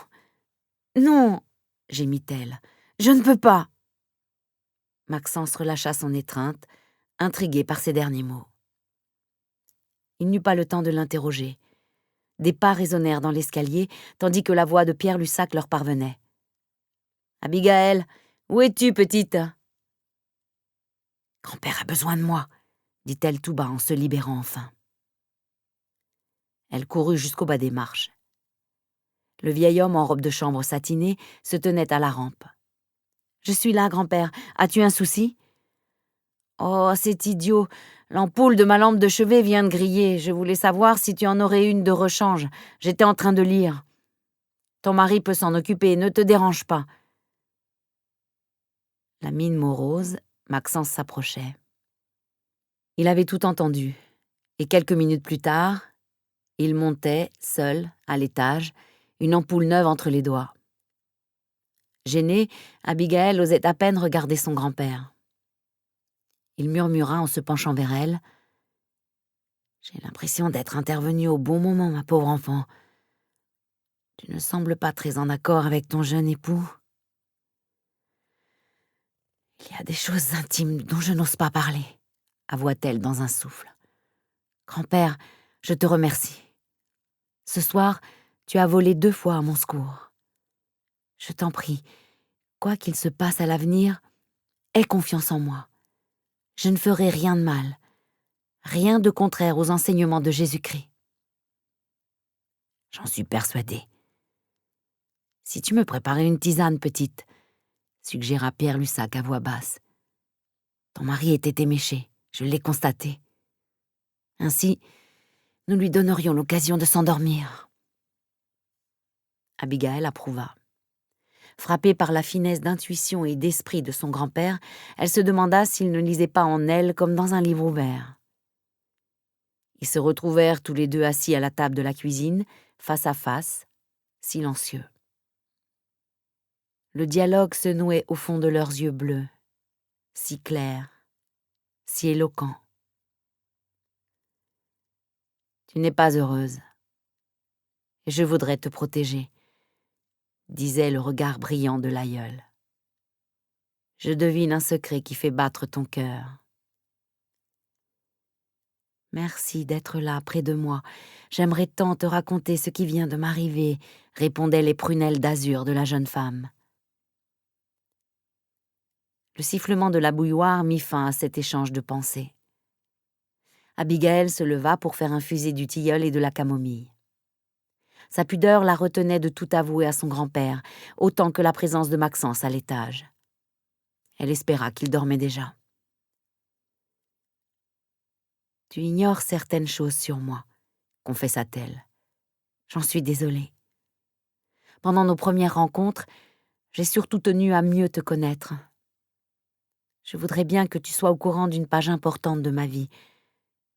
non !» gémit-elle. « Je ne peux pas !» Maxence relâcha son étreinte, intrigué par ces derniers mots. Il n'eut pas le temps de l'interroger. Des pas résonnèrent dans l'escalier, tandis que la voix de Pierre Lussac leur parvenait. « Abigaël, où es-tu, petite ?»« Grand-père a besoin de moi, » dit-elle tout bas en se libérant enfin. Elle courut jusqu'au bas des marches. Le vieil homme en robe de chambre satinée se tenait à la rampe. « Je suis là, grand-père. As-tu un souci ?»« Oh, c'est idiot. L'ampoule de ma lampe de chevet vient de griller. Je voulais savoir si tu en aurais une de rechange. J'étais en train de lire. Ton mari peut s'en occuper, ne te dérange pas. » La mine morose, Maxence s'approchait. Il avait tout entendu, et quelques minutes plus tard, il montait, seul, à l'étage, une ampoule neuve entre les doigts. Gênée, Abigaël osait à peine regarder son grand-père. Il murmura en se penchant vers elle. « J'ai l'impression d'être intervenu au bon moment, ma pauvre enfant. Tu ne sembles pas très en accord avec ton jeune époux. Il y a des choses intimes dont je n'ose pas parler, » avoua-t-elle dans un souffle. « Grand-père, je te remercie. Ce soir, tu as volé 2 fois à mon secours. Je t'en prie, quoi qu'il se passe à l'avenir, aie confiance en moi. Je ne ferai rien de mal, rien de contraire aux enseignements de Jésus-Christ. » « J'en suis persuadée. Si tu me préparais une tisane, petite, » suggéra Pierre Lussac à voix basse. « Ton mari était éméché, je l'ai constaté. Ainsi, nous lui donnerions l'occasion de s'endormir. » Abigaël approuva. Frappée par la finesse d'intuition et d'esprit de son grand-père, elle se demanda s'il ne lisait pas en elle comme dans un livre ouvert. Ils se retrouvèrent tous les deux assis à la table de la cuisine, face à face, silencieux. Le dialogue se nouait au fond de leurs yeux bleus, si clairs, si éloquents. « Tu n'es pas heureuse, et je voudrais te protéger, » disait le regard brillant de l'aïeul. « Je devine un secret qui fait battre ton cœur. » « Merci d'être là, près de moi. J'aimerais tant te raconter ce qui vient de m'arriver, » répondaient les prunelles d'azur de la jeune femme. Le sifflement de la bouilloire mit fin à cet échange de pensées. Abigaël se leva pour faire infuser du tilleul et de la camomille. Sa pudeur la retenait de tout avouer à son grand-père, autant que la présence de Maxence à l'étage. Elle espéra qu'il dormait déjà. « Tu ignores certaines choses sur moi, » confessa-t-elle. « J'en suis désolée. Pendant nos premières rencontres, j'ai surtout tenu à mieux te connaître. Je voudrais bien que tu sois au courant d'une page importante de ma vie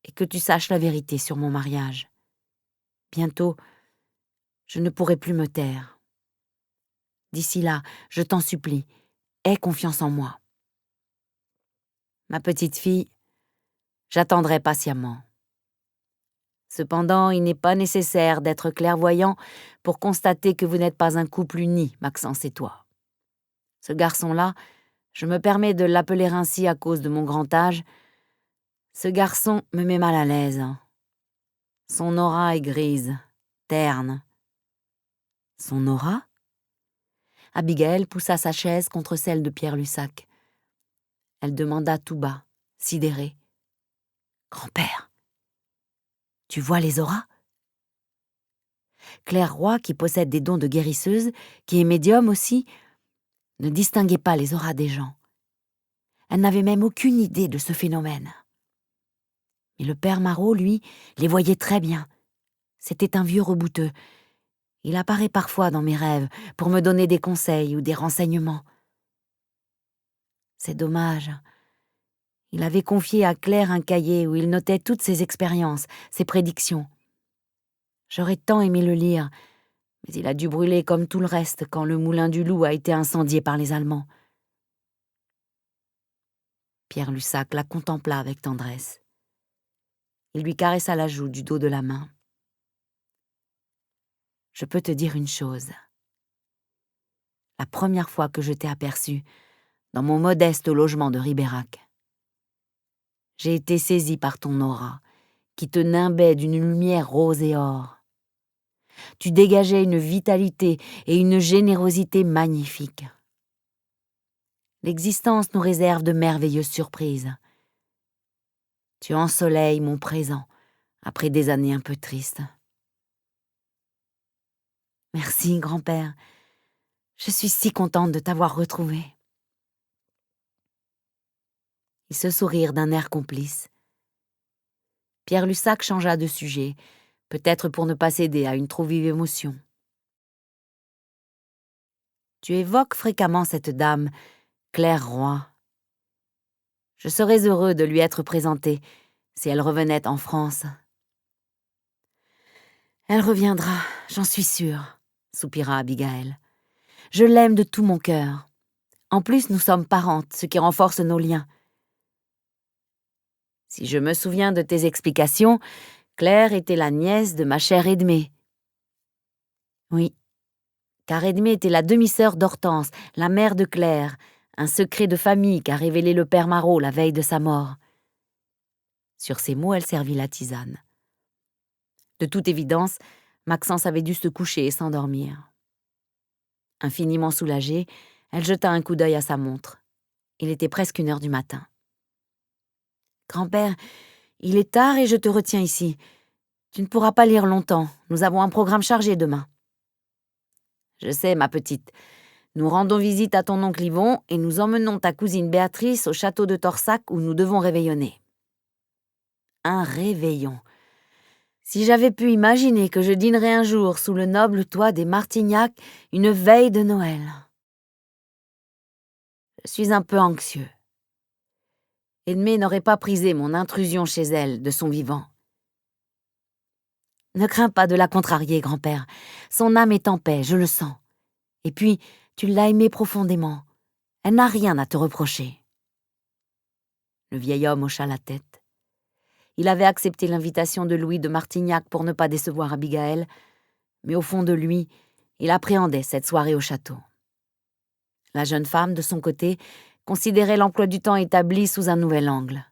et que tu saches la vérité sur mon mariage. Bientôt, je ne pourrai plus me taire. D'ici là, je t'en supplie, aie confiance en moi. Ma petite fille, j'attendrai patiemment. Cependant, il n'est pas nécessaire d'être clairvoyant pour constater que vous n'êtes pas un couple uni, Maxence et toi. Ce garçon-là, je me permets de l'appeler ainsi à cause de mon grand âge, ce garçon me met mal à l'aise. Son aura est grise, terne. » « Son aura ?» Abigaël poussa sa chaise contre celle de Pierre Lussac. Elle demanda tout bas, sidérée. « Grand-père, tu vois les auras ?» Claire Roy, qui possède des dons de guérisseuse, qui est médium aussi, ne distinguait pas les auras des gens. Elle n'avait même aucune idée de ce phénomène. Mais le père Marot, lui, les voyait très bien. C'était un vieux rebouteux. Il apparaît parfois dans mes rêves pour me donner des conseils ou des renseignements. C'est dommage. Il avait confié à Claire un cahier où il notait toutes ses expériences, ses prédictions. J'aurais tant aimé le lire, mais il a dû brûler comme tout le reste quand le moulin du Loup a été incendié par les Allemands. Pierre Lussac la contempla avec tendresse. Il lui caressa la joue du dos de la main. « Je peux te dire une chose. La première fois que je t'ai aperçu, dans mon modeste logement de Ribérac, j'ai été saisi par ton aura, qui te nimbait d'une lumière rose et or. Tu dégageais une vitalité et une générosité magnifiques. L'existence nous réserve de merveilleuses surprises. Tu ensoleilles mon présent, après des années un peu tristes. Merci, grand-père. Je suis si contente de t'avoir retrouvé. » Ils se sourirent d'un air complice. Pierre Lussac changea de sujet, peut-être pour ne pas céder à une trop vive émotion. « Tu évoques fréquemment cette dame, Claire Roy. Je serais heureux de lui être présenté si elle revenait en France. »« Elle reviendra, j'en suis sûre, » soupira Abigail. « Je l'aime de tout mon cœur. En plus, nous sommes parentes, ce qui renforce nos liens. Si je me souviens de tes explications, Claire était la nièce de ma chère Edmée. » »« Oui, car Edmée était la demi-sœur d'Hortense, la mère de Claire, un secret de famille qu'a révélé le père Marot la veille de sa mort. » Sur ces mots, elle servit la tisane. De toute évidence, Maxence avait dû se coucher et s'endormir. Infiniment soulagée, elle jeta un coup d'œil à sa montre. Il était presque 1h du matin. « Grand-père, il est tard et je te retiens ici. Tu ne pourras pas lire longtemps, nous avons un programme chargé demain. »« Je sais, ma petite. Nous rendons visite à ton oncle Yvon et nous emmenons ta cousine Béatrice au château de Torsac où nous devons réveillonner. » Un réveillon. Si j'avais pu imaginer que je dînerais un jour sous le noble toit des Martignac une veille de Noël. Je suis un peu anxieux. Edmée n'aurait pas prisé mon intrusion chez elle de son vivant. Ne crains pas de la contrarier, grand-père. Son âme est en paix, je le sens. Et puis, tu l'as aimée profondément. Elle n'a rien à te reprocher. Le vieil homme hocha la tête. Il avait accepté l'invitation de Louis de Martignac pour ne pas décevoir Abigail, mais au fond de lui, il appréhendait cette soirée au château. La jeune femme, de son côté, considérait l'emploi du temps établi sous un nouvel angle.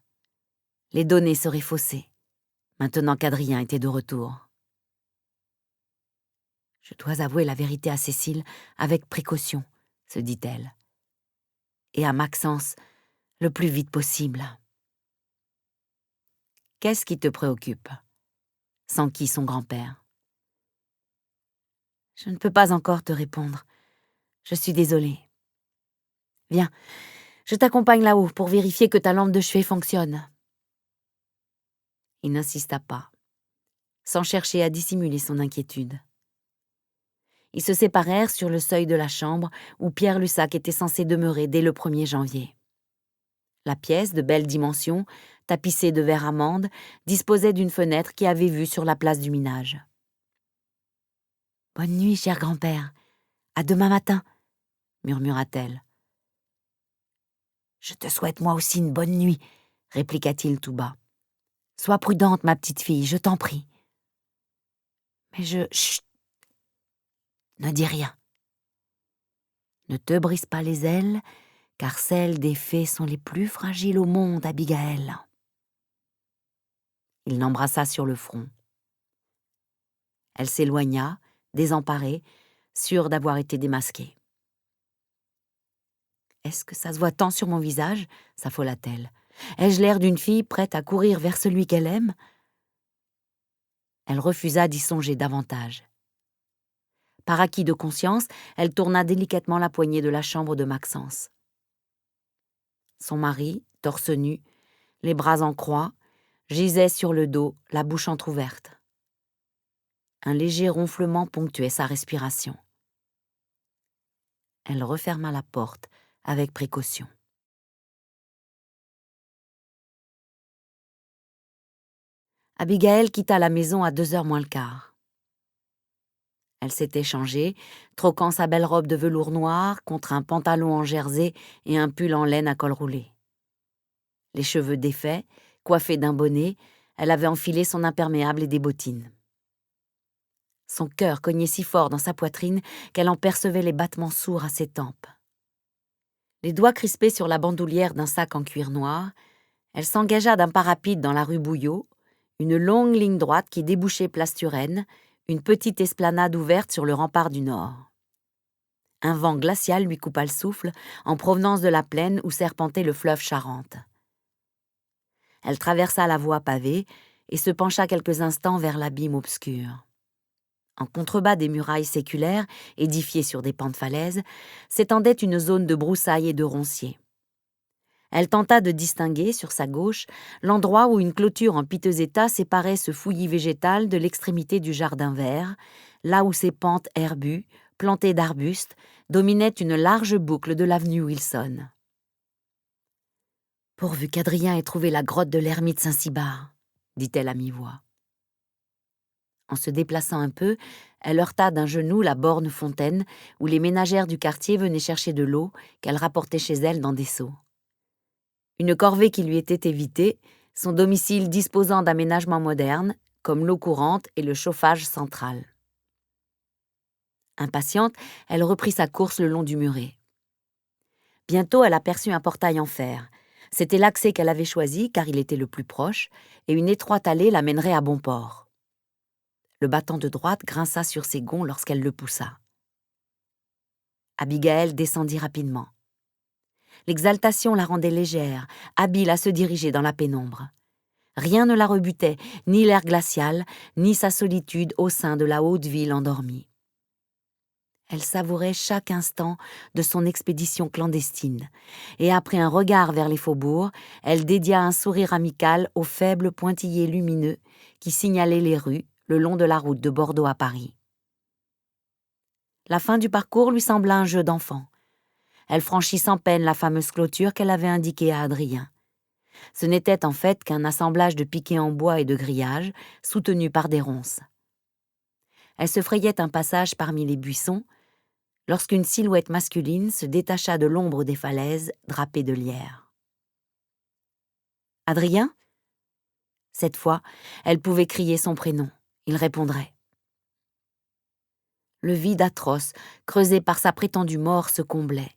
Les données seraient faussées, maintenant qu'Adrien était de retour. « Je dois avouer la vérité à Cécile avec précaution, » se dit-elle. « Et à Maxence, le plus vite possible. » « Qu'est-ce qui te préoccupe ?» s'enquit son grand-père. « Je ne peux pas encore te répondre. Je suis désolée. Viens, je t'accompagne là-haut pour vérifier que ta lampe de chevet fonctionne. » Il n'insista pas, sans chercher à dissimuler son inquiétude. Ils se séparèrent sur le seuil de la chambre où Pierre Lussac était censé demeurer dès le 1er janvier. La pièce, de belle dimension, tapissée de verre amande, disposait d'une fenêtre qui avait vue sur la place du Minage. « Bonne nuit, cher grand-père. À demain matin, » murmura-t-elle. « Je te souhaite moi aussi une bonne nuit, » répliqua-t-il tout bas. « Sois prudente, ma petite fille, je t'en prie. » « Mais Chut ! Ne dis rien. Ne te brise pas les ailes, car celles des fées sont les plus fragiles au monde, Abigail. » Il l'embrassa sur le front. Elle s'éloigna, désemparée, sûre d'avoir été démasquée. « Est-ce que ça se voit tant sur mon visage ?» s'affola-t-elle. « Ai-je l'air d'une fille prête à courir vers celui qu'elle aime ?» Elle refusa d'y songer davantage. Par acquis de conscience, elle tourna délicatement la poignée de la chambre de Maxence. Son mari, torse nu, les bras en croix, gisait sur le dos, la bouche entr'ouverte. Un léger ronflement ponctuait sa respiration. Elle referma la porte avec précaution. Abigail quitta la maison à 2h moins le quart. Elle s'était changée, troquant sa belle robe de velours noir contre un pantalon en jersey et un pull en laine à col roulé. Les cheveux défaits, coiffés d'un bonnet, elle avait enfilé son imperméable et des bottines. Son cœur cognait si fort dans sa poitrine qu'elle en percevait les battements sourds à ses tempes. Les doigts crispés sur la bandoulière d'un sac en cuir noir, elle s'engagea d'un pas rapide dans la rue Bouillot, une longue ligne droite qui débouchait place Turenne, une petite esplanade ouverte sur le rempart du Nord. Un vent glacial lui coupa le souffle en provenance de la plaine où serpentait le fleuve Charente. Elle traversa la voie pavée et se pencha quelques instants vers l'abîme obscur. En contrebas des murailles séculaires, édifiées sur des pans de falaise, s'étendait une zone de broussailles et de ronciers. Elle tenta de distinguer, sur sa gauche, l'endroit où une clôture en piteux état séparait ce fouillis végétal de l'extrémité du jardin vert, là où ses pentes herbues, plantées d'arbustes, dominaient une large boucle de l'avenue Wilson. « Pourvu qu'Adrien ait trouvé la grotte de l'ermite Saint-Cybard », dit-elle à mi-voix. En se déplaçant un peu, elle heurta d'un genou la borne fontaine où les ménagères du quartier venaient chercher de l'eau qu'elles rapportaient chez elles dans des seaux. Une corvée qui lui était évitée, son domicile disposant d'aménagements modernes, comme l'eau courante et le chauffage central. Impatiente, elle reprit sa course le long du muret. Bientôt, elle aperçut un portail en fer. C'était l'accès qu'elle avait choisi, car il était le plus proche, et une étroite allée la mènerait à bon port. Le battant de droite grinça sur ses gonds lorsqu'elle le poussa. Abigail descendit rapidement. L'exaltation la rendait légère, habile à se diriger dans la pénombre. Rien ne la rebutait, ni l'air glacial, ni sa solitude au sein de la haute ville endormie. Elle savourait chaque instant de son expédition clandestine, et après un regard vers les faubourgs, elle dédia un sourire amical aux faibles pointillés lumineux qui signalaient les rues le long de la route de Bordeaux à Paris. La fin du parcours lui sembla un jeu d'enfant. Elle franchit sans peine la fameuse clôture qu'elle avait indiquée à Adrien. Ce n'était en fait qu'un assemblage de piquets en bois et de grillages, soutenus par des ronces. Elle se frayait un passage parmi les buissons, lorsqu'une silhouette masculine se détacha de l'ombre des falaises drapées de lierre. « Adrien ?» Cette fois, elle pouvait crier son prénom. Il répondrait. Le vide atroce, creusé par sa prétendue mort, se comblait.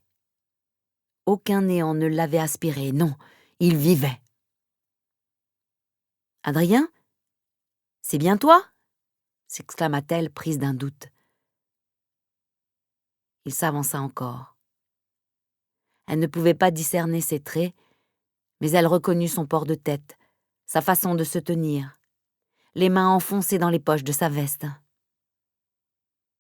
Aucun néant ne l'avait aspiré, non, il vivait. « Adrien ? C'est bien toi ?» s'exclama-t-elle, prise d'un doute. Il s'avança encore. Elle ne pouvait pas discerner ses traits, mais elle reconnut son port de tête, sa façon de se tenir, les mains enfoncées dans les poches de sa veste.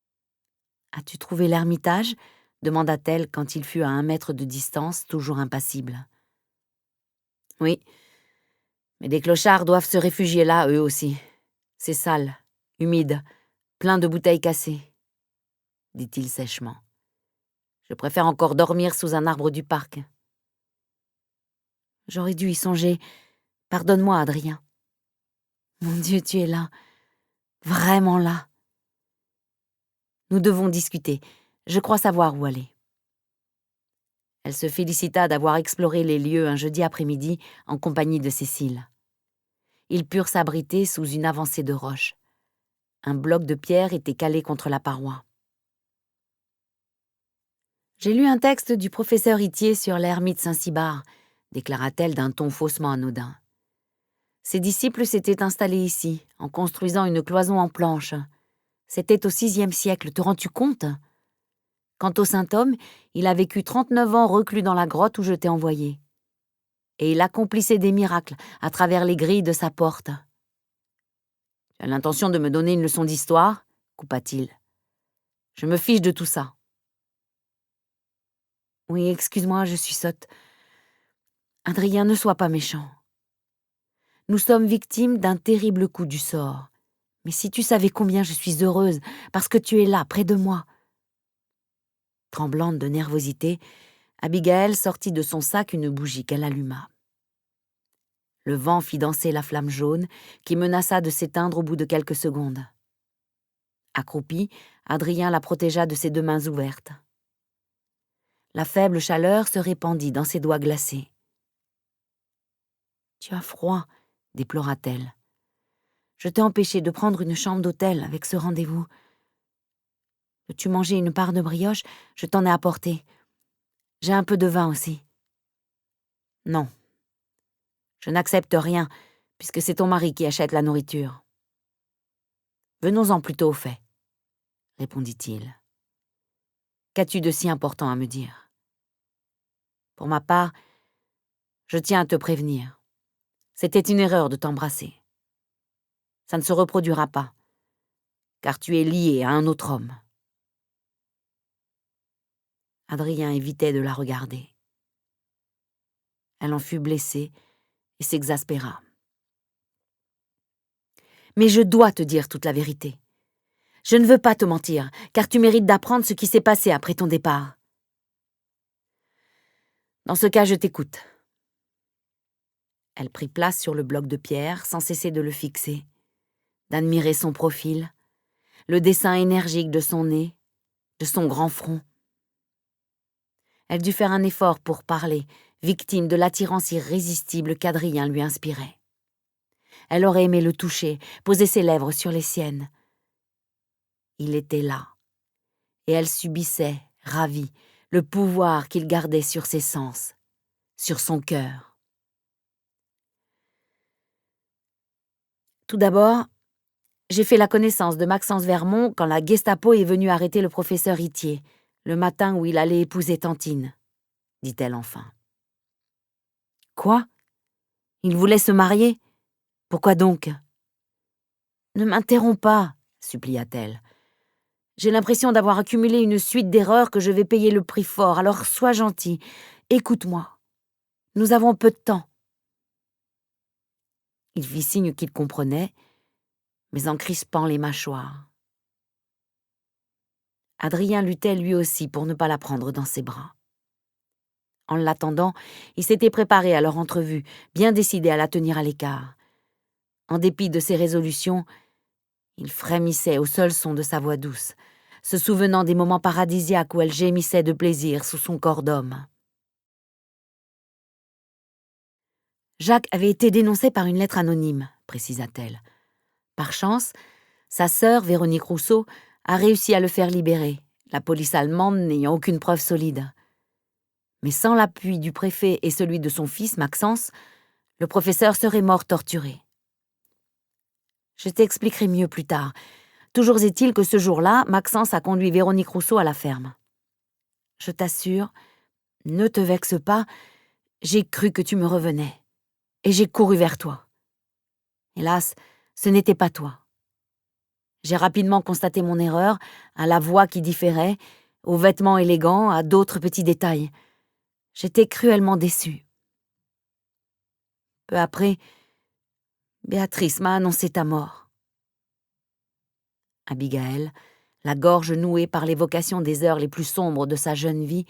« As-tu trouvé l'ermitage ?» demanda-t-elle quand il fut à 1 mètre de distance, toujours impassible. « Oui, mais des clochards doivent se réfugier là, eux aussi. C'est sale, humide, plein de bouteilles cassées, » dit-il sèchement. « Je préfère encore dormir sous un arbre du parc. » J'aurais dû y songer. Pardonne-moi, Adrien. Mon Dieu, tu es là, vraiment là. Nous devons discuter. Je crois savoir où aller. Elle se félicita d'avoir exploré les lieux un jeudi après-midi en compagnie de Cécile. Ils purent s'abriter sous une avancée de roches. Un bloc de pierre était calé contre la paroi. « J'ai lu un texte du professeur Itier sur l'ermite Saint-Cybard, » déclara-t-elle d'un ton faussement anodin. Ses disciples s'étaient installés ici, en construisant une cloison en planche. C'était au VIe siècle, te rends-tu compte ? Quant au saint homme, il a vécu 39 ans reclus dans la grotte où je t'ai envoyé. Et il accomplissait des miracles à travers les grilles de sa porte. « Tu as l'intention de me donner une leçon d'histoire ?» coupa-t-il. « Je me fiche de tout ça. » « Oui, excuse-moi, je suis sotte. Adrien, ne sois pas méchant. Nous sommes victimes d'un terrible coup du sort. Mais si tu savais combien je suis heureuse, parce que tu es là, près de moi. » Tremblante de nervosité, Abigail sortit de son sac une bougie qu'elle alluma. Le vent fit danser la flamme jaune qui menaça de s'éteindre au bout de quelques secondes. Accroupi, Adrien la protégea de ses 2 mains ouvertes. La faible chaleur se répandit dans ses doigts glacés. « Tu as froid, » déplora-t-elle. « Je t'ai empêché de prendre une chambre d'hôtel avec ce rendez-vous. Veux-tu manger une part de brioche? Je t'en ai apporté. J'ai un peu de vin aussi. » « Non. Je n'accepte rien, puisque c'est ton mari qui achète la nourriture. »« Venons-en plutôt au fait, » répondit-il. « Qu'as-tu de si important à me dire? Pour ma part, je tiens à te prévenir. C'était une erreur de t'embrasser. Ça ne se reproduira pas, car tu es lié à un autre homme. » Adrien évitait de la regarder. Elle en fut blessée et s'exaspéra. « Mais je dois te dire toute la vérité. Je ne veux pas te mentir, car tu mérites d'apprendre ce qui s'est passé après ton départ. » « Dans ce cas, je t'écoute. » Elle prit place sur le bloc de pierre sans cesser de le fixer, d'admirer son profil, le dessin énergique de son nez, de son grand front. Elle dut faire un effort pour parler, victime de l'attirance irrésistible qu'Adrien lui inspirait. Elle aurait aimé le toucher, poser ses lèvres sur les siennes. Il était là, et elle subissait, ravie, le pouvoir qu'il gardait sur ses sens, sur son cœur. Tout d'abord, j'ai fait la connaissance de Maxence Vermont quand la Gestapo est venue arrêter le professeur Itier, le matin où il allait épouser Tantine, dit-elle enfin. Quoi? Il voulait se marier? Pourquoi donc? Ne m'interromps pas, supplia-t-elle. J'ai l'impression d'avoir accumulé une suite d'erreurs que je vais payer le prix fort, alors sois gentil. Écoute-moi. Nous avons peu de temps. Il fit signe qu'il comprenait, mais en crispant les mâchoires. Adrien luttait lui aussi pour ne pas la prendre dans ses bras. En l'attendant, il s'était préparé à leur entrevue, bien décidé à la tenir à l'écart. En dépit de ses résolutions, il frémissait au seul son de sa voix douce, se souvenant des moments paradisiaques où elle gémissait de plaisir sous son corps d'homme. Jacques avait été dénoncé par une lettre anonyme, précisa-t-elle. Par chance, sa sœur, Véronique Rousseau, a réussi à le faire libérer, la police allemande n'ayant aucune preuve solide. Mais sans l'appui du préfet et celui de son fils, Maxence, le professeur serait mort torturé. Je t'expliquerai mieux plus tard. Toujours est-il que ce jour-là, Maxence a conduit Véronique Rousseau à la ferme. Je t'assure, ne te vexe pas, j'ai cru que tu me revenais, et j'ai couru vers toi. Hélas, ce n'était pas toi. J'ai rapidement constaté mon erreur, à la voix qui différait, aux vêtements élégants, à d'autres petits détails. J'étais cruellement déçue. Peu après, Béatrice m'a annoncé ta mort. Abigaël, la gorge nouée par l'évocation des heures les plus sombres de sa jeune vie,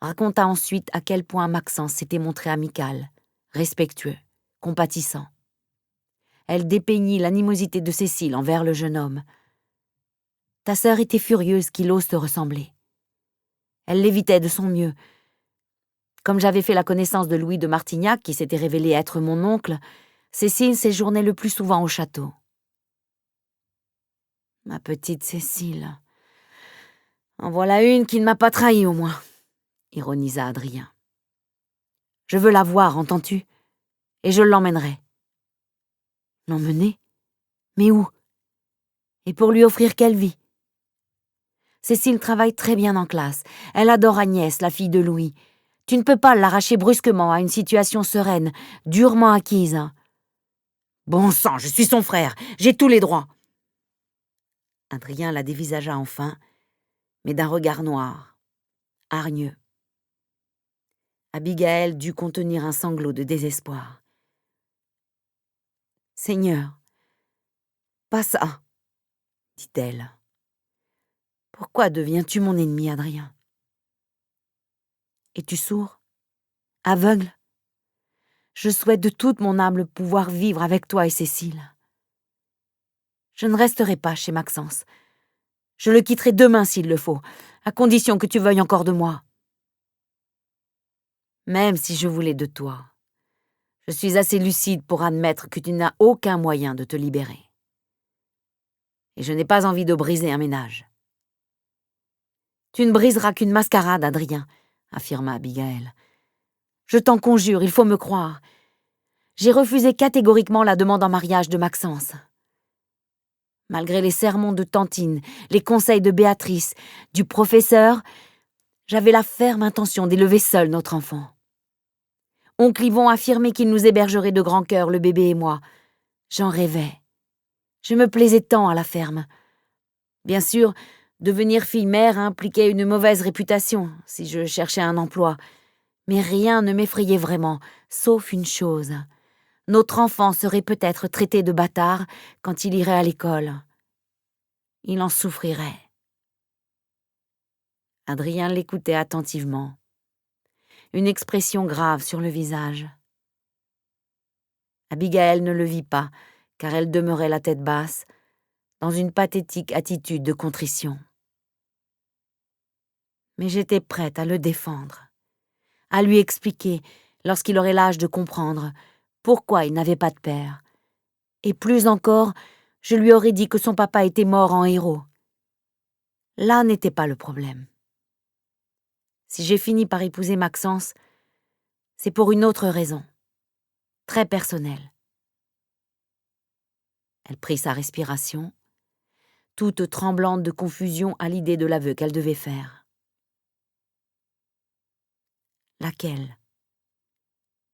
raconta ensuite à quel point Maxence s'était montré amical, respectueux, compatissant. Elle dépeignit l'animosité de Cécile envers le jeune homme. Ta sœur était furieuse qu'il ose te ressembler. Elle l'évitait de son mieux. Comme j'avais fait la connaissance de Louis de Martignac, qui s'était révélé être mon oncle, Cécile séjournait le plus souvent au château. Ma petite Cécile. En voilà une qui ne m'a pas trahi au moins, ironisa Adrien. Je veux la voir, entends-tu? Et je l'emmènerai. L'emmener? Mais où? Et pour lui offrir quelle vie? Cécile travaille très bien en classe. Elle adore Agnès, la fille de Louis. Tu ne peux pas l'arracher brusquement à une situation sereine, durement acquise. Bon sang, je suis son frère, j'ai tous les droits. Adrien la dévisagea enfin, mais d'un regard noir, hargneux. Abigaël dut contenir un sanglot de désespoir. « Seigneur, pas ça, dit-elle. Pourquoi deviens-tu mon ennemi, Adrien? Es-tu sourd? Aveugle? Je souhaite de toute mon âme pouvoir vivre avec toi et Cécile. Je ne resterai pas chez Maxence. Je le quitterai demain s'il le faut, à condition que tu veuilles encore de moi. Même si je voulais de toi, je suis assez lucide pour admettre que tu n'as aucun moyen de te libérer. Et je n'ai pas envie de briser un ménage. Tu ne briseras qu'une mascarade, Adrien, affirma Abigaël. Je t'en conjure, il faut me croire. J'ai refusé catégoriquement la demande en mariage de Maxence. Malgré les sermons de Tantine, les conseils de Béatrice, du professeur, j'avais la ferme intention d'élever seul notre enfant. Oncle Yvon affirmait qu'il nous hébergerait de grand cœur, le bébé et moi. J'en rêvais. Je me plaisais tant à la ferme. Bien sûr, devenir fille-mère impliquait une mauvaise réputation si je cherchais un emploi. Mais rien ne m'effrayait vraiment, sauf une chose. Notre enfant serait peut-être traité de bâtard quand il irait à l'école. Il en souffrirait. Adrien l'écoutait attentivement. Une expression grave sur le visage. Abigaël ne le vit pas, car elle demeurait la tête basse, dans une pathétique attitude de contrition. Mais j'étais prête à le défendre, à lui expliquer, lorsqu'il aurait l'âge de comprendre, pourquoi il n'avait pas de père. Et plus encore, je lui aurais dit que son papa était mort en héros. Là n'était pas le problème. Si j'ai fini par épouser Maxence, c'est pour une autre raison, très personnelle. Elle prit sa respiration, toute tremblante de confusion à l'idée de l'aveu qu'elle devait faire. Laquelle ?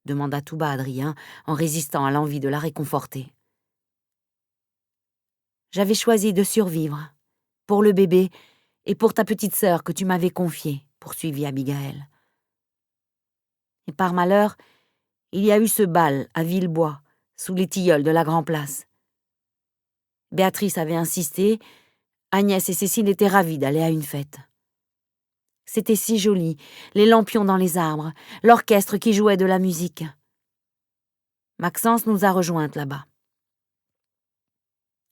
Demanda tout bas Adrien, en résistant à l'envie de la réconforter. J'avais choisi de survivre, pour le bébé et pour ta petite sœur que tu m'avais confiée, poursuivit Abigaël. Et par malheur, il y a eu ce bal à Villebois, sous les tilleuls de la Grand-Place. Béatrice avait insisté, Agnès et Cécile étaient ravies d'aller à une fête. C'était si joli, les lampions dans les arbres, l'orchestre qui jouait de la musique. Maxence nous a rejointes là-bas.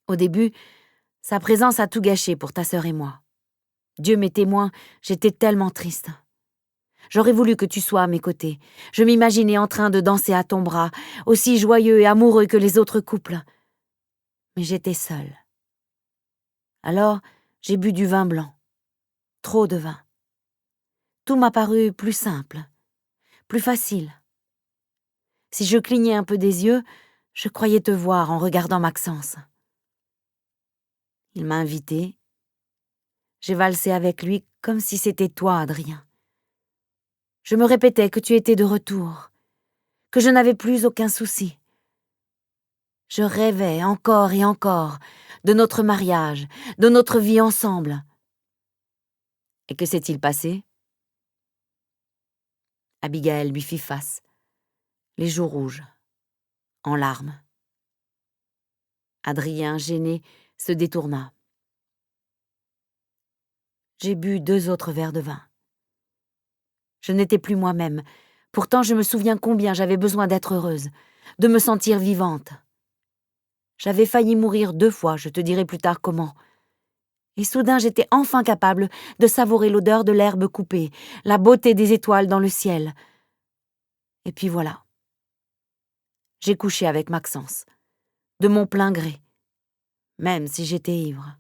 Au début, sa présence a tout gâché pour ta sœur et moi. Dieu m'est témoin, j'étais tellement triste. J'aurais voulu que tu sois à mes côtés. Je m'imaginais en train de danser à ton bras, aussi joyeux et amoureux que les autres couples. Mais j'étais seule. Alors, j'ai bu du vin blanc. Trop de vin. Tout m'a paru plus simple, plus facile. Si je clignais un peu des yeux, je croyais te voir en regardant Maxence. Il m'a invitée. J'ai valsé avec lui comme si c'était toi, Adrien. Je me répétais que tu étais de retour, que je n'avais plus aucun souci. Je rêvais encore et encore de notre mariage, de notre vie ensemble. Et que s'est-il passé ? Abigaël lui fit face, les joues rouges, en larmes. Adrien, gêné, se détourna. J'ai bu 2 autres verres de vin. Je n'étais plus moi-même. Pourtant, je me souviens combien j'avais besoin d'être heureuse, de me sentir vivante. J'avais failli mourir 2 fois, je te dirai plus tard comment. Et soudain, j'étais enfin capable de savourer l'odeur de l'herbe coupée, la beauté des étoiles dans le ciel. Et puis voilà. J'ai couché avec Maxence, de mon plein gré, même si j'étais ivre.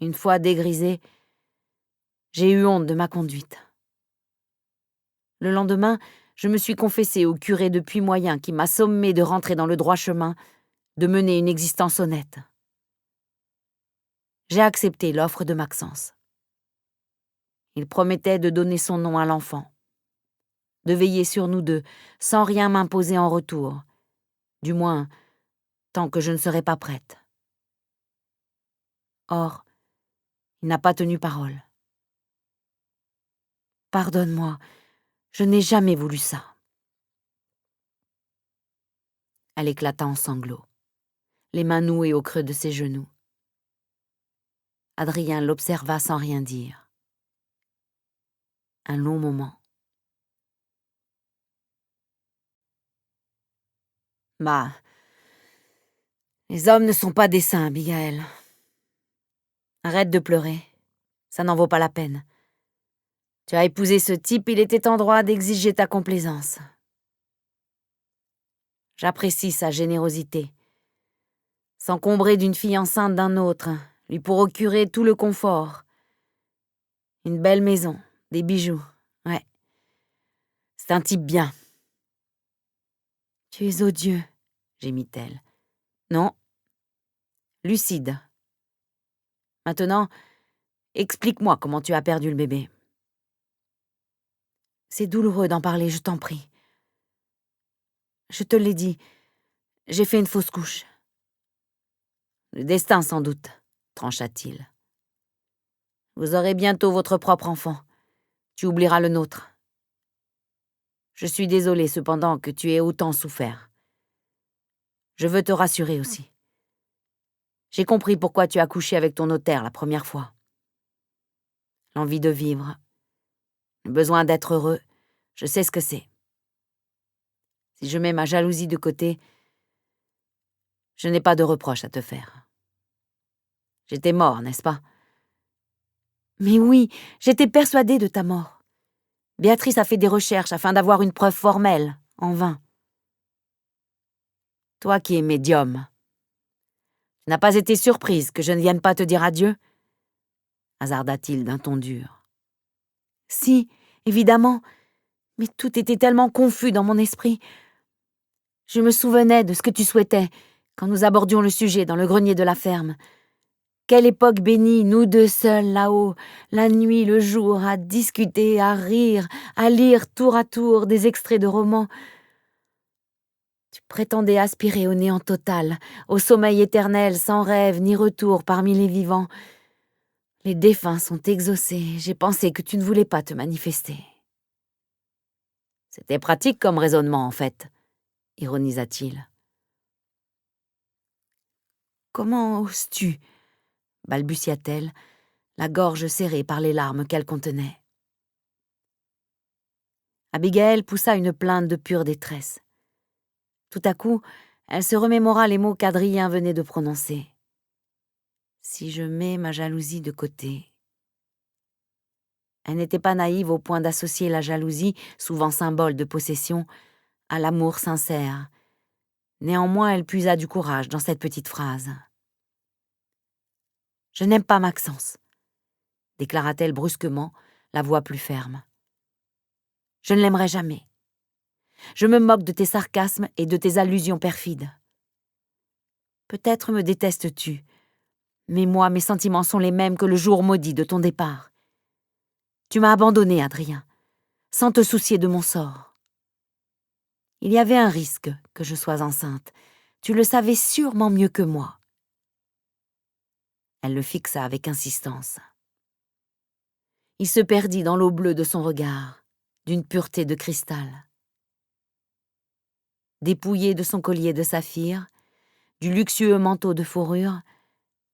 Une fois dégrisée, j'ai eu honte de ma conduite. Le lendemain, je me suis confessée au curé de Puymoyen qui m'a sommé de rentrer dans le droit chemin, de mener une existence honnête. J'ai accepté l'offre de Maxence. Il promettait de donner son nom à l'enfant, de veiller sur nous deux, sans rien m'imposer en retour, du moins tant que je ne serai pas prête. Or, il n'a pas tenu parole. Pardonne-moi, je n'ai jamais voulu ça. Elle éclata en sanglots, les mains nouées au creux de ses genoux. Adrien l'observa sans rien dire. Un long moment. Bah, les hommes ne sont pas des saints, Abigail. Arrête de pleurer. Ça n'en vaut pas la peine. Tu as épousé ce type, il était en droit d'exiger ta complaisance. J'apprécie sa générosité. S'encombrer d'une fille enceinte d'un autre, lui procurer tout le confort. Une belle maison, des bijoux, ouais. C'est un type bien. Tu es odieux, gémit-elle. Non. Lucide. Maintenant, explique-moi comment tu as perdu le bébé. C'est douloureux d'en parler, je t'en prie. Je te l'ai dit, j'ai fait une fausse couche. Le destin, sans doute, trancha-t-il. Vous aurez bientôt votre propre enfant. Tu oublieras le nôtre. Je suis désolée, cependant, que tu aies autant souffert. Je veux te rassurer aussi. J'ai compris pourquoi tu as couché avec ton notaire la première fois. L'envie de vivre, le besoin d'être heureux, je sais ce que c'est. Si je mets ma jalousie de côté, je n'ai pas de reproche à te faire. J'étais mort, n'est-ce pas? Mais oui, j'étais persuadée de ta mort. Béatrice a fait des recherches afin d'avoir une preuve formelle, en vain. Toi qui es médium, tu n'as pas été surprise que je ne vienne pas te dire adieu? Hasarda-t-il d'un ton dur. Si, évidemment, mais tout était tellement confus dans mon esprit. Je me souvenais de ce que tu souhaitais quand nous abordions le sujet dans le grenier de la ferme. Quelle époque bénie, nous deux seuls là-haut, la nuit, le jour, à discuter, à rire, à lire tour à tour des extraits de romans. Tu prétendais aspirer au néant total, au sommeil éternel, sans rêve ni retour parmi les vivants. Les défunts sont exaucés, j'ai pensé que tu ne voulais pas te manifester. C'était pratique comme raisonnement, en fait, ironisa-t-il. Comment oses-tu, balbutia-t-elle, la gorge serrée par les larmes qu'elle contenait. Abigail poussa une plainte de pure détresse. Tout à coup, elle se remémora les mots qu'Adrien venait de prononcer. Si je mets ma jalousie de côté. Elle n'était pas naïve au point d'associer la jalousie, souvent symbole de possession, à l'amour sincère. Néanmoins, elle puisa du courage dans cette petite phrase. « Je n'aime pas Maxence », déclara-t-elle brusquement, la voix plus ferme. « Je ne l'aimerai jamais. Je me moque de tes sarcasmes et de tes allusions perfides. Peut-être me détestes-tu, mais moi, mes sentiments sont les mêmes que le jour maudit de ton départ. Tu m'as abandonné, Adrien, sans te soucier de mon sort. Il y avait un risque que je sois enceinte. Tu le savais sûrement mieux que moi. » Elle le fixa avec insistance. Il se perdit dans l'eau bleue de son regard, d'une pureté de cristal. Dépouillée de son collier de saphir, du luxueux manteau de fourrure,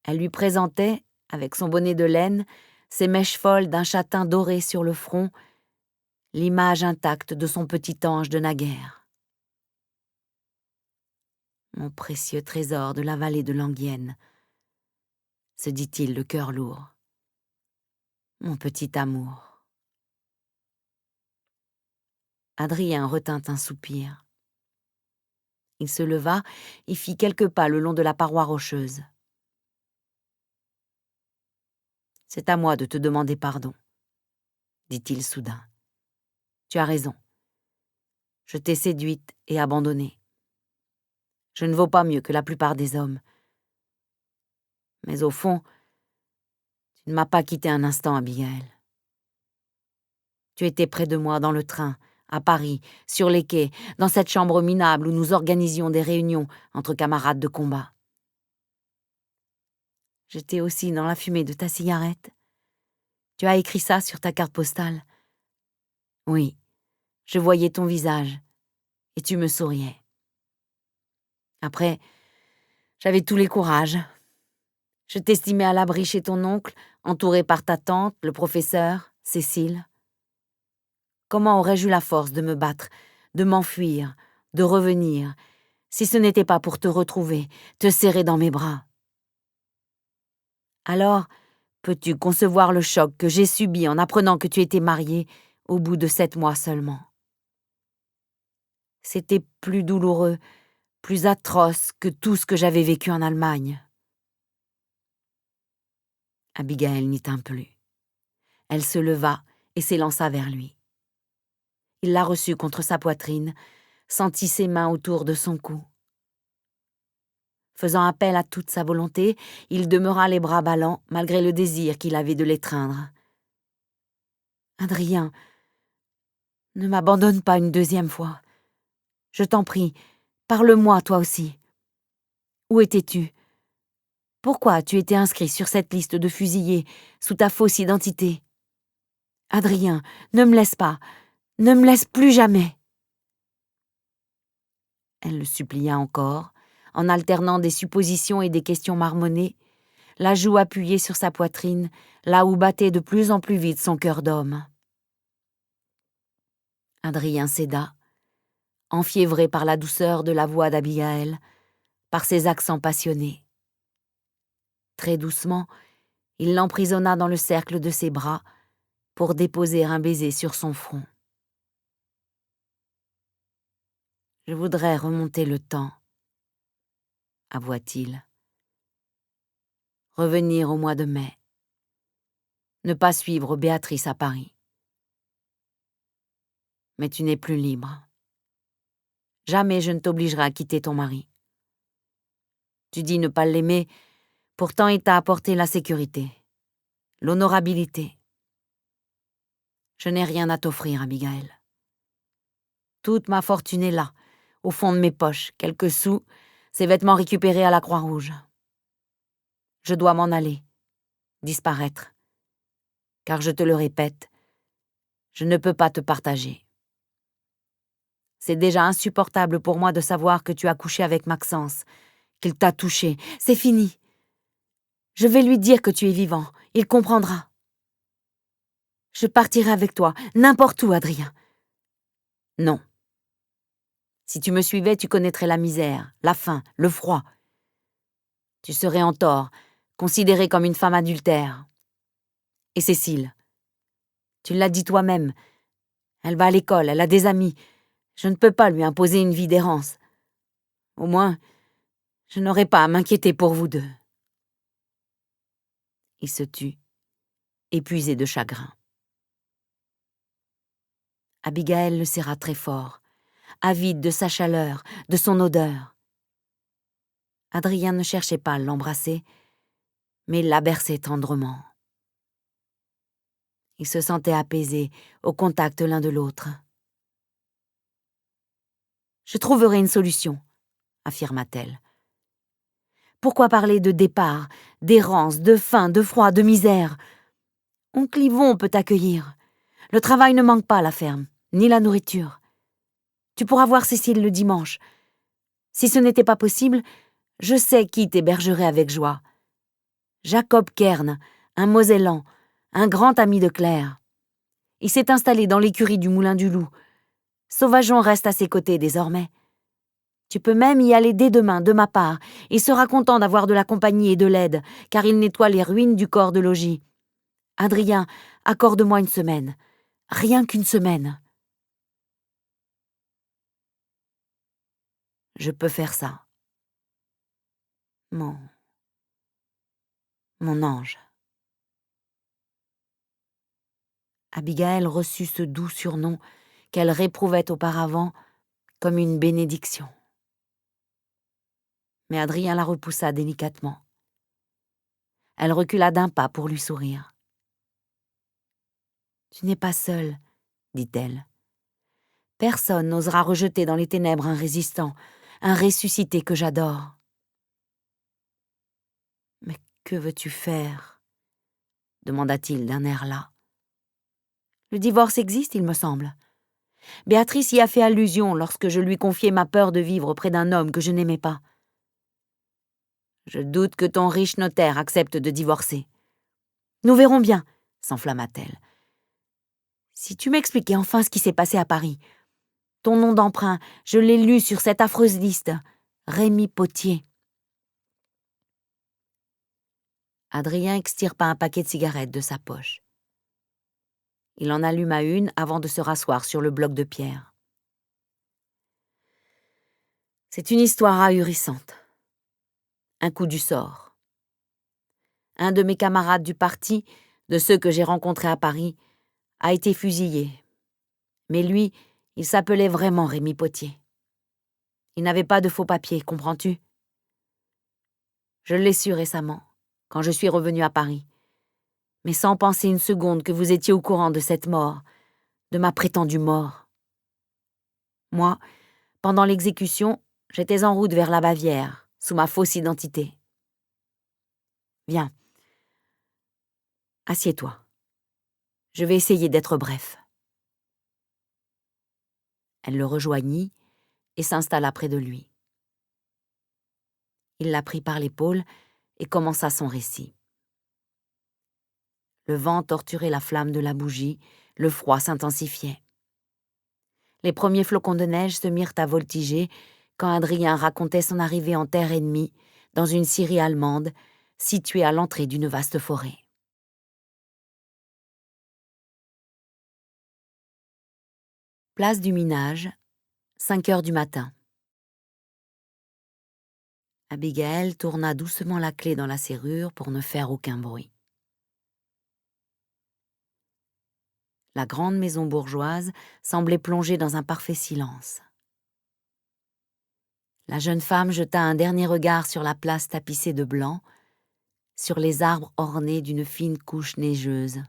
elle lui présentait, avec son bonnet de laine, ses mèches folles d'un châtain doré sur le front, l'image intacte de son petit ange de naguère. « Mon précieux trésor de la vallée de l'Anguienne », se dit-il le cœur lourd. « Mon petit amour. » Adrien retint un soupir. Il se leva et fit quelques pas le long de la paroi rocheuse. « C'est à moi de te demander pardon, » dit-il soudain. « Tu as raison. Je t'ai séduite et abandonnée. Je ne vaux pas mieux que la plupart des hommes. Mais au fond, tu ne m'as pas quitté un instant, Abigail. Tu étais près de moi dans le train, à Paris, sur les quais, dans cette chambre minable où nous organisions des réunions entre camarades de combat. J'étais aussi dans la fumée de ta cigarette. Tu as écrit ça sur ta carte postale. Oui, je voyais ton visage, et tu me souriais. Après, j'avais tous les courages. Je t'estimais à l'abri chez ton oncle, entouré par ta tante, le professeur, Cécile. Comment aurais-je eu la force de me battre, de m'enfuir, de revenir, si ce n'était pas pour te retrouver, te serrer dans mes bras. Alors, peux-tu concevoir le choc que j'ai subi en apprenant que tu étais marié au bout de 7 mois seulement? C'était plus douloureux, plus atroce que tout ce que j'avais vécu en Allemagne. Abigail n'y tint plus. Elle se leva et s'élança vers lui. Il la reçut contre sa poitrine, sentit ses mains autour de son cou. Faisant appel à toute sa volonté, il demeura les bras ballants malgré le désir qu'il avait de l'étreindre. « Adrien, ne m'abandonne pas une deuxième fois. Je t'en prie, parle-moi toi aussi. Où étais-tu? Pourquoi as-tu été inscrit sur cette liste de fusillés sous ta fausse identité? Adrien, ne me laisse pas, ne me laisse plus jamais. » Elle le supplia encore, en alternant des suppositions et des questions marmonnées, la joue appuyée sur sa poitrine, là où battait de plus en plus vite son cœur d'homme. Adrien céda, enfiévré par la douceur de la voix d'Abigail, par ses accents passionnés. Très doucement, il l'emprisonna dans le cercle de ses bras pour déposer un baiser sur son front. « Je voudrais remonter le temps, » avoua-t-il. « Revenir au mois de mai. Ne pas suivre Béatrice à Paris. Mais tu n'es plus libre. Jamais je ne t'obligerai à quitter ton mari. Tu dis ne pas l'aimer, pourtant il t'a apporté la sécurité, l'honorabilité. Je n'ai rien à t'offrir, Abigail. Toute ma fortune est là, au fond de mes poches, quelques sous, ces vêtements récupérés à la Croix-Rouge. Je dois m'en aller, disparaître, car je te le répète, je ne peux pas te partager. C'est déjà insupportable pour moi de savoir que tu as couché avec Maxence, qu'il t'a touché. C'est fini. Je vais lui dire que tu es vivant. Il comprendra. Je partirai avec toi, n'importe où, Adrien. Non. Si tu me suivais, tu connaîtrais la misère, la faim, le froid. Tu serais en tort, considérée comme une femme adultère. Et Cécile, tu l'as dit toi-même, elle va à l'école, elle a des amis. Je ne peux pas lui imposer une vie d'errance. Au moins, je n'aurai pas à m'inquiéter pour vous deux. Il se tut, épuisé de chagrin. Abigail le serra très fort, avide de sa chaleur, de son odeur. Adrien ne cherchait pas à l'embrasser, mais la berçait tendrement. Ils se sentaient apaisés au contact l'un de l'autre. « Je trouverai une solution, » affirma-t-elle. « Pourquoi parler de départ, d'errance, de faim, de froid, de misère? Oncle Yvon peut t'accueillir. Le travail ne manque pas à la ferme, ni la nourriture. Tu pourras voir Cécile le dimanche. Si ce n'était pas possible, je sais qui t'hébergerait avec joie. Jacob Kern, un Mosellan, un grand ami de Claire. Il s'est installé dans l'écurie du Moulin du Loup. Sauvageon reste à ses côtés désormais. Tu peux même y aller dès demain, de ma part. Il sera content d'avoir de la compagnie et de l'aide, car il nettoie les ruines du corps de logis. Adrien, accorde-moi une semaine. Rien qu'une semaine. » « Je peux faire ça. Mon ange. » Abigail reçut ce doux surnom qu'elle réprouvait auparavant comme une bénédiction. Mais Adrien la repoussa délicatement. Elle recula d'un pas pour lui sourire. « Tu n'es pas seule, » dit-elle. « Personne n'osera rejeter dans les ténèbres un résistant, un ressuscité que j'adore. » « Mais que veux-tu faire ?» demanda-t-il d'un air las. « Le divorce existe, il me semble. Béatrice y a fait allusion lorsque je lui confiai ma peur de vivre auprès d'un homme que je n'aimais pas. Je doute que ton riche notaire accepte de divorcer. Nous verrons bien, s'enflamma-t-elle. Si tu m'expliquais enfin ce qui s'est passé à Paris. Ton nom d'emprunt, je l'ai lu sur cette affreuse liste. Rémi Potier. Adrien extirpa un paquet de cigarettes de sa poche. Il en alluma une avant de se rasseoir sur le bloc de pierre. C'est une histoire ahurissante. Un coup du sort. Un de mes camarades du parti, de ceux que j'ai rencontrés à Paris, a été fusillé. Mais lui, il s'appelait vraiment Rémi Potier. Il n'avait pas de faux papiers, comprends-tu? Je l'ai su récemment, quand je suis revenu à Paris. Mais sans penser une seconde que vous étiez au courant de cette mort, de ma prétendue mort. Moi, pendant l'exécution, j'étais en route vers la Bavière, sous ma fausse identité. Viens. Assieds-toi. Je vais essayer d'être bref. Elle le rejoignit et s'installa près de lui. Il la prit par l'épaule et commença son récit. Le vent torturait la flamme de la bougie, le froid s'intensifiait. Les premiers flocons de neige se mirent à voltiger quand Adrien racontait son arrivée en terre ennemie, dans une scierie allemande, située à l'entrée d'une vaste forêt. Place du Minage, 5 heures du matin. Abigaël tourna doucement la clé dans la serrure pour ne faire aucun bruit. La grande maison bourgeoise semblait plongée dans un parfait silence. La jeune femme jeta un dernier regard sur la place tapissée de blanc, sur les arbres ornés d'une fine couche neigeuse.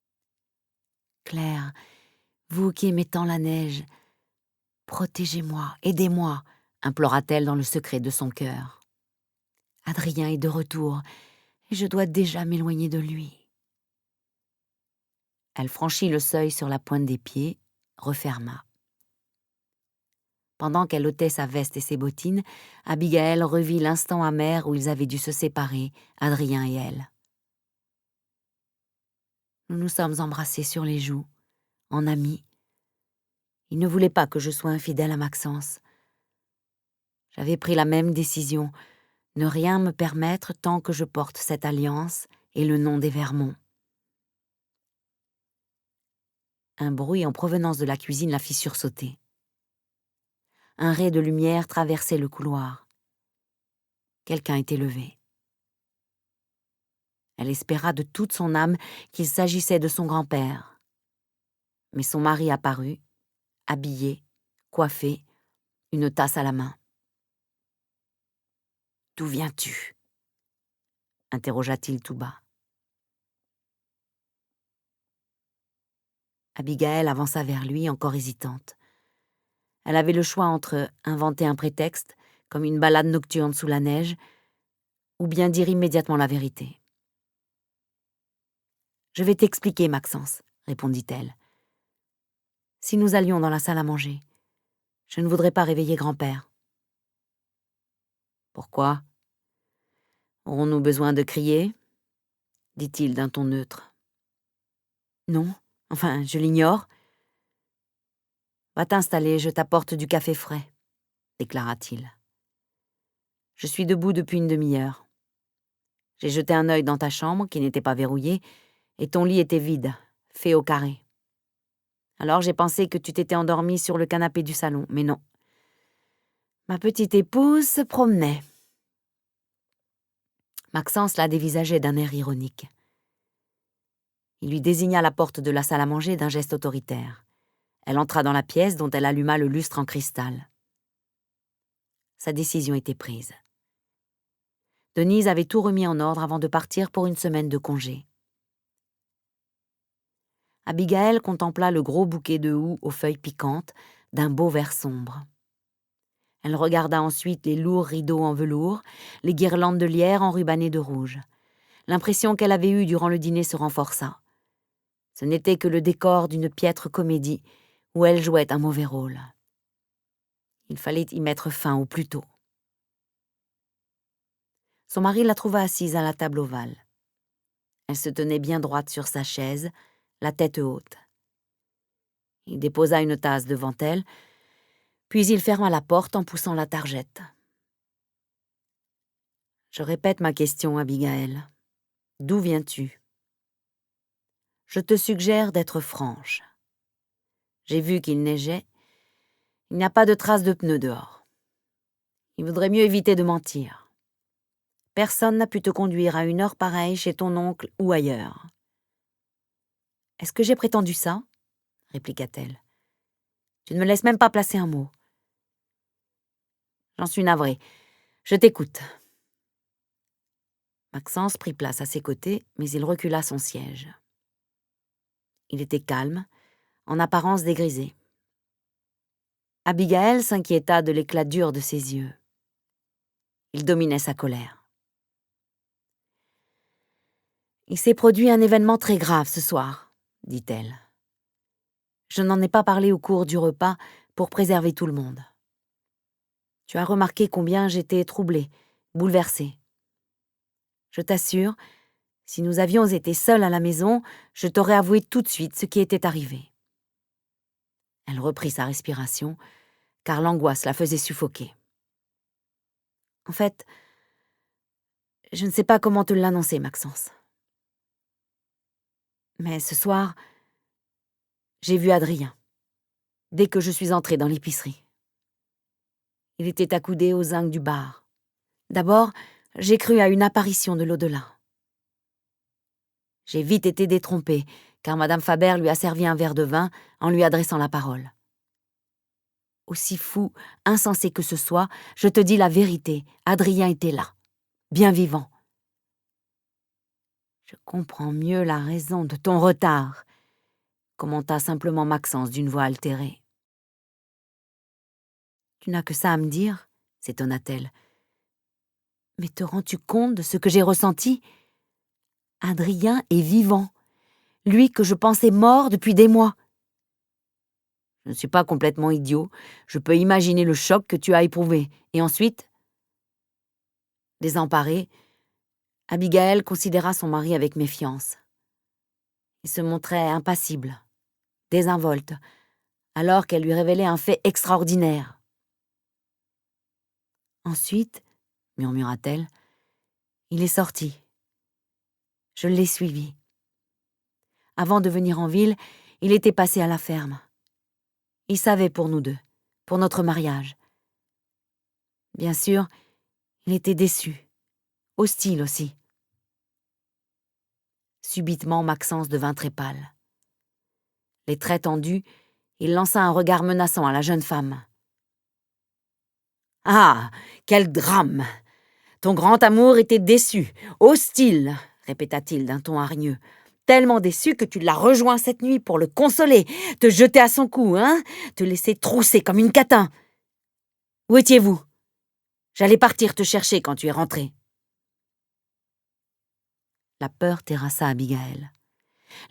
« Claire, vous qui aimez tant la neige, protégez-moi, aidez-moi » implora-t-elle dans le secret de son cœur. « Adrien est de retour, et je dois déjà m'éloigner de lui. » Elle franchit le seuil sur la pointe des pieds, referma. Pendant qu'elle ôtait sa veste et ses bottines, Abigaël revit l'instant amer où ils avaient dû se séparer, Adrien et elle. Nous nous sommes embrassés sur les joues, en amis. Il ne voulait pas que je sois infidèle à Maxence. J'avais pris la même décision, ne rien me permettre tant que je porte cette alliance et le nom des Vermont. Un bruit en provenance de la cuisine la fit sursauter. Un ray de lumière traversait le couloir. Quelqu'un était levé. Elle espéra de toute son âme qu'il s'agissait de son grand-père. Mais son mari apparut, habillé, coiffé, une tasse à la main. « D'où viens-tu » interrogea-t-il tout bas. Abigaël avança vers lui, encore hésitante. Elle avait le choix entre inventer un prétexte, comme une balade nocturne sous la neige, ou bien dire immédiatement la vérité. « Je vais t'expliquer, Maxence, » répondit-elle. « Si nous allions dans la salle à manger, je ne voudrais pas réveiller grand-père. » « Pourquoi ? Aurons-nous besoin de crier ?» dit-il d'un ton neutre. « Non, enfin, je l'ignore. »« Va t'installer, je t'apporte du café frais, » déclara-t-il. « Je suis debout depuis une demi-heure. J'ai jeté un œil dans ta chambre, qui n'était pas verrouillée, et ton lit était vide, fait au carré. Alors j'ai pensé que tu t'étais endormie sur le canapé du salon, mais non. Ma petite épouse se promenait. » Maxence la dévisageait d'un air ironique. Il lui désigna la porte de la salle à manger d'un geste autoritaire. Elle entra dans la pièce dont elle alluma le lustre en cristal. Sa décision était prise. Denise avait tout remis en ordre avant de partir pour une semaine de congé. Abigaël contempla le gros bouquet de houx aux feuilles piquantes, d'un beau vert sombre. Elle regarda ensuite les lourds rideaux en velours, les guirlandes de lierre enrubannées de rouge. L'impression qu'elle avait eue durant le dîner se renforça. Ce n'était que le décor d'une piètre comédie où elle jouait un mauvais rôle. Il fallait y mettre fin au plus tôt. Son mari la trouva assise à la table ovale. Elle se tenait bien droite sur sa chaise, la tête haute. Il déposa une tasse devant elle, Puis il ferma la porte en poussant la targette. Je répète ma question, Abigail. D'où viens-tu? Je te suggère d'être franche. J'ai vu qu'il neigeait. Il n'y a pas de traces de pneus dehors. Il vaudrait mieux éviter de mentir. Personne n'a pu te conduire à une heure pareille chez ton oncle ou ailleurs. Est-ce que j'ai prétendu ça? Répliqua-t-elle. Tu ne me laisses même pas placer un mot. J'en suis navrée. Je t'écoute. Maxence prit place à ses côtés, mais il recula son siège. Il était calme, en apparence dégrisé. Abigail s'inquiéta de l'éclat dur de ses yeux. Il dominait sa colère. Il s'est produit un événement très grave ce soir, dit-elle. Je n'en ai pas parlé au cours du repas pour préserver tout le monde. Tu as remarqué combien j'étais troublée, bouleversée. Je t'assure, si nous avions été seuls à la maison, je t'aurais avoué tout de suite ce qui était arrivé. Elle reprit sa respiration, car l'angoisse la faisait suffoquer. En fait, je ne sais pas comment te l'annoncer, Maxence. Mais ce soir, j'ai vu Adrien, dès que je suis entrée dans l'épicerie. Il était accoudé aux zincs du bar. D'abord, j'ai cru à une apparition de l'au-delà. J'ai vite été détrompée, car Madame Faber lui a servi un verre de vin en lui adressant la parole. Aussi fou, insensé que ce soit, je te dis la vérité, Adrien était là, bien vivant. Je comprends mieux la raison de ton retard, commenta simplement Maxence d'une voix altérée. Tu n'as que ça à me dire, s'étonna-t-elle. Mais te rends-tu compte de ce que j'ai ressenti? Adrien est vivant, lui que je pensais mort depuis des mois. Je ne suis pas complètement idiot, je peux imaginer le choc que tu as éprouvé. Et ensuite? Désemparée, Abigail considéra son mari avec méfiance. Il se montrait impassible, désinvolte, alors qu'elle lui révélait un fait extraordinaire. Ensuite, murmura-t-elle, il est sorti. Je l'ai suivi. Avant de venir en ville, il était passé à la ferme. Il savait pour nous deux, pour notre mariage. Bien sûr, il était déçu, hostile aussi. Subitement, Maxence devint très pâle. Les traits tendus, il lança un regard menaçant à la jeune femme. « Ah, quel drame! Ton grand amour était déçu, hostile, répéta-t-il d'un ton hargneux. Tellement déçu que tu l'as rejoint cette nuit pour le consoler, te jeter à son cou, hein? Te laisser trousser comme une catin. Où étiez-vous? J'allais partir te chercher quand tu es rentré. » La peur terrassa Abigail.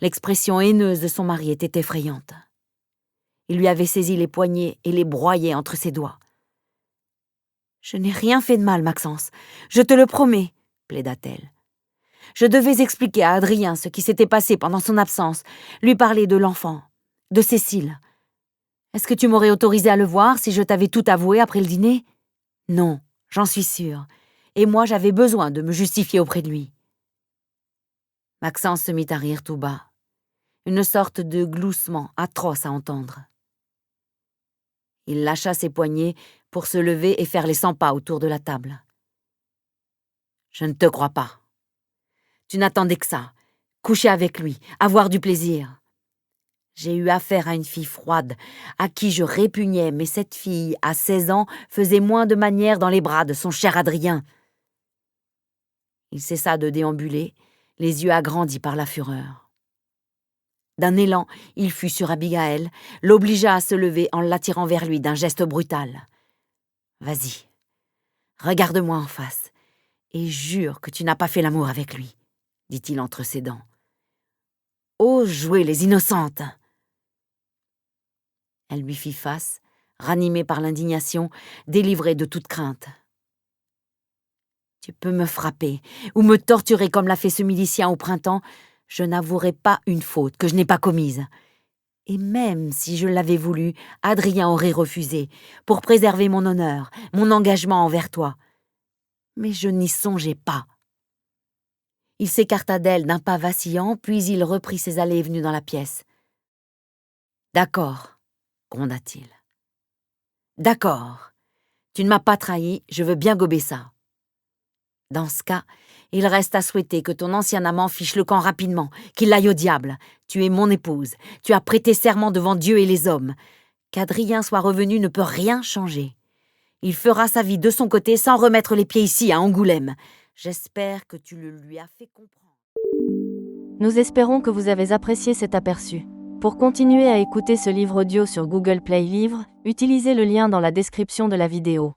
L'expression haineuse de son mari était effrayante. Il lui avait saisi les poignets et les broyait entre ses doigts. « Je n'ai rien fait de mal, Maxence, je te le promets, plaida-t-elle. Je devais expliquer à Adrien ce qui s'était passé pendant son absence, lui parler de l'enfant, de Cécile. Est-ce que tu m'aurais autorisé à le voir si je t'avais tout avoué après le dîner? Non, j'en suis sûre. Et moi, j'avais besoin de me justifier auprès de lui. » Maxence se mit à rire tout bas, une sorte de gloussement atroce à entendre. Il lâcha ses poignets pour se lever et faire les 100 pas autour de la table. « Je ne te crois pas. Tu n'attendais que ça, coucher avec lui, avoir du plaisir. J'ai eu affaire à une fille froide, à qui je répugnais, mais cette fille, à 16 ans, faisait moins de manières dans les bras de son cher Adrien. » Il cessa de déambuler, les yeux agrandis par la fureur. D'un élan, il fut sur Abigail, l'obligea à se lever en l'attirant vers lui d'un geste brutal. « Vas-y, regarde-moi en face, et jure que tu n'as pas fait l'amour avec lui, » dit-il entre ses dents. « Ose jouer les innocentes !» Elle lui fit face, ranimée par l'indignation, délivrée de toute crainte. « Tu peux me frapper ou me torturer comme l'a fait ce milicien au printemps, je n'avouerai pas une faute que je n'ai pas commise. Et même si je l'avais voulu, Adrien aurait refusé, pour préserver mon honneur, mon engagement envers toi. Mais je n'y songeais pas. Il s'écarta d'elle d'un pas vacillant, puis il reprit ses allées et venues dans la pièce. « D'accord, gronda-t-il. D'accord. Tu ne m'as pas trahi, je veux bien gober ça. Dans ce cas, il reste à souhaiter que ton ancien amant fiche le camp rapidement, qu'il aille au diable. Tu es mon épouse, tu as prêté serment devant Dieu et les hommes. Qu'Adrien soit revenu ne peut rien changer. Il fera sa vie de son côté sans remettre les pieds ici à Angoulême. J'espère que tu le lui as fait comprendre. » Nous espérons que vous avez apprécié cet aperçu. Pour continuer à écouter ce livre audio sur Google Play Livres, utilisez le lien dans la description de la vidéo.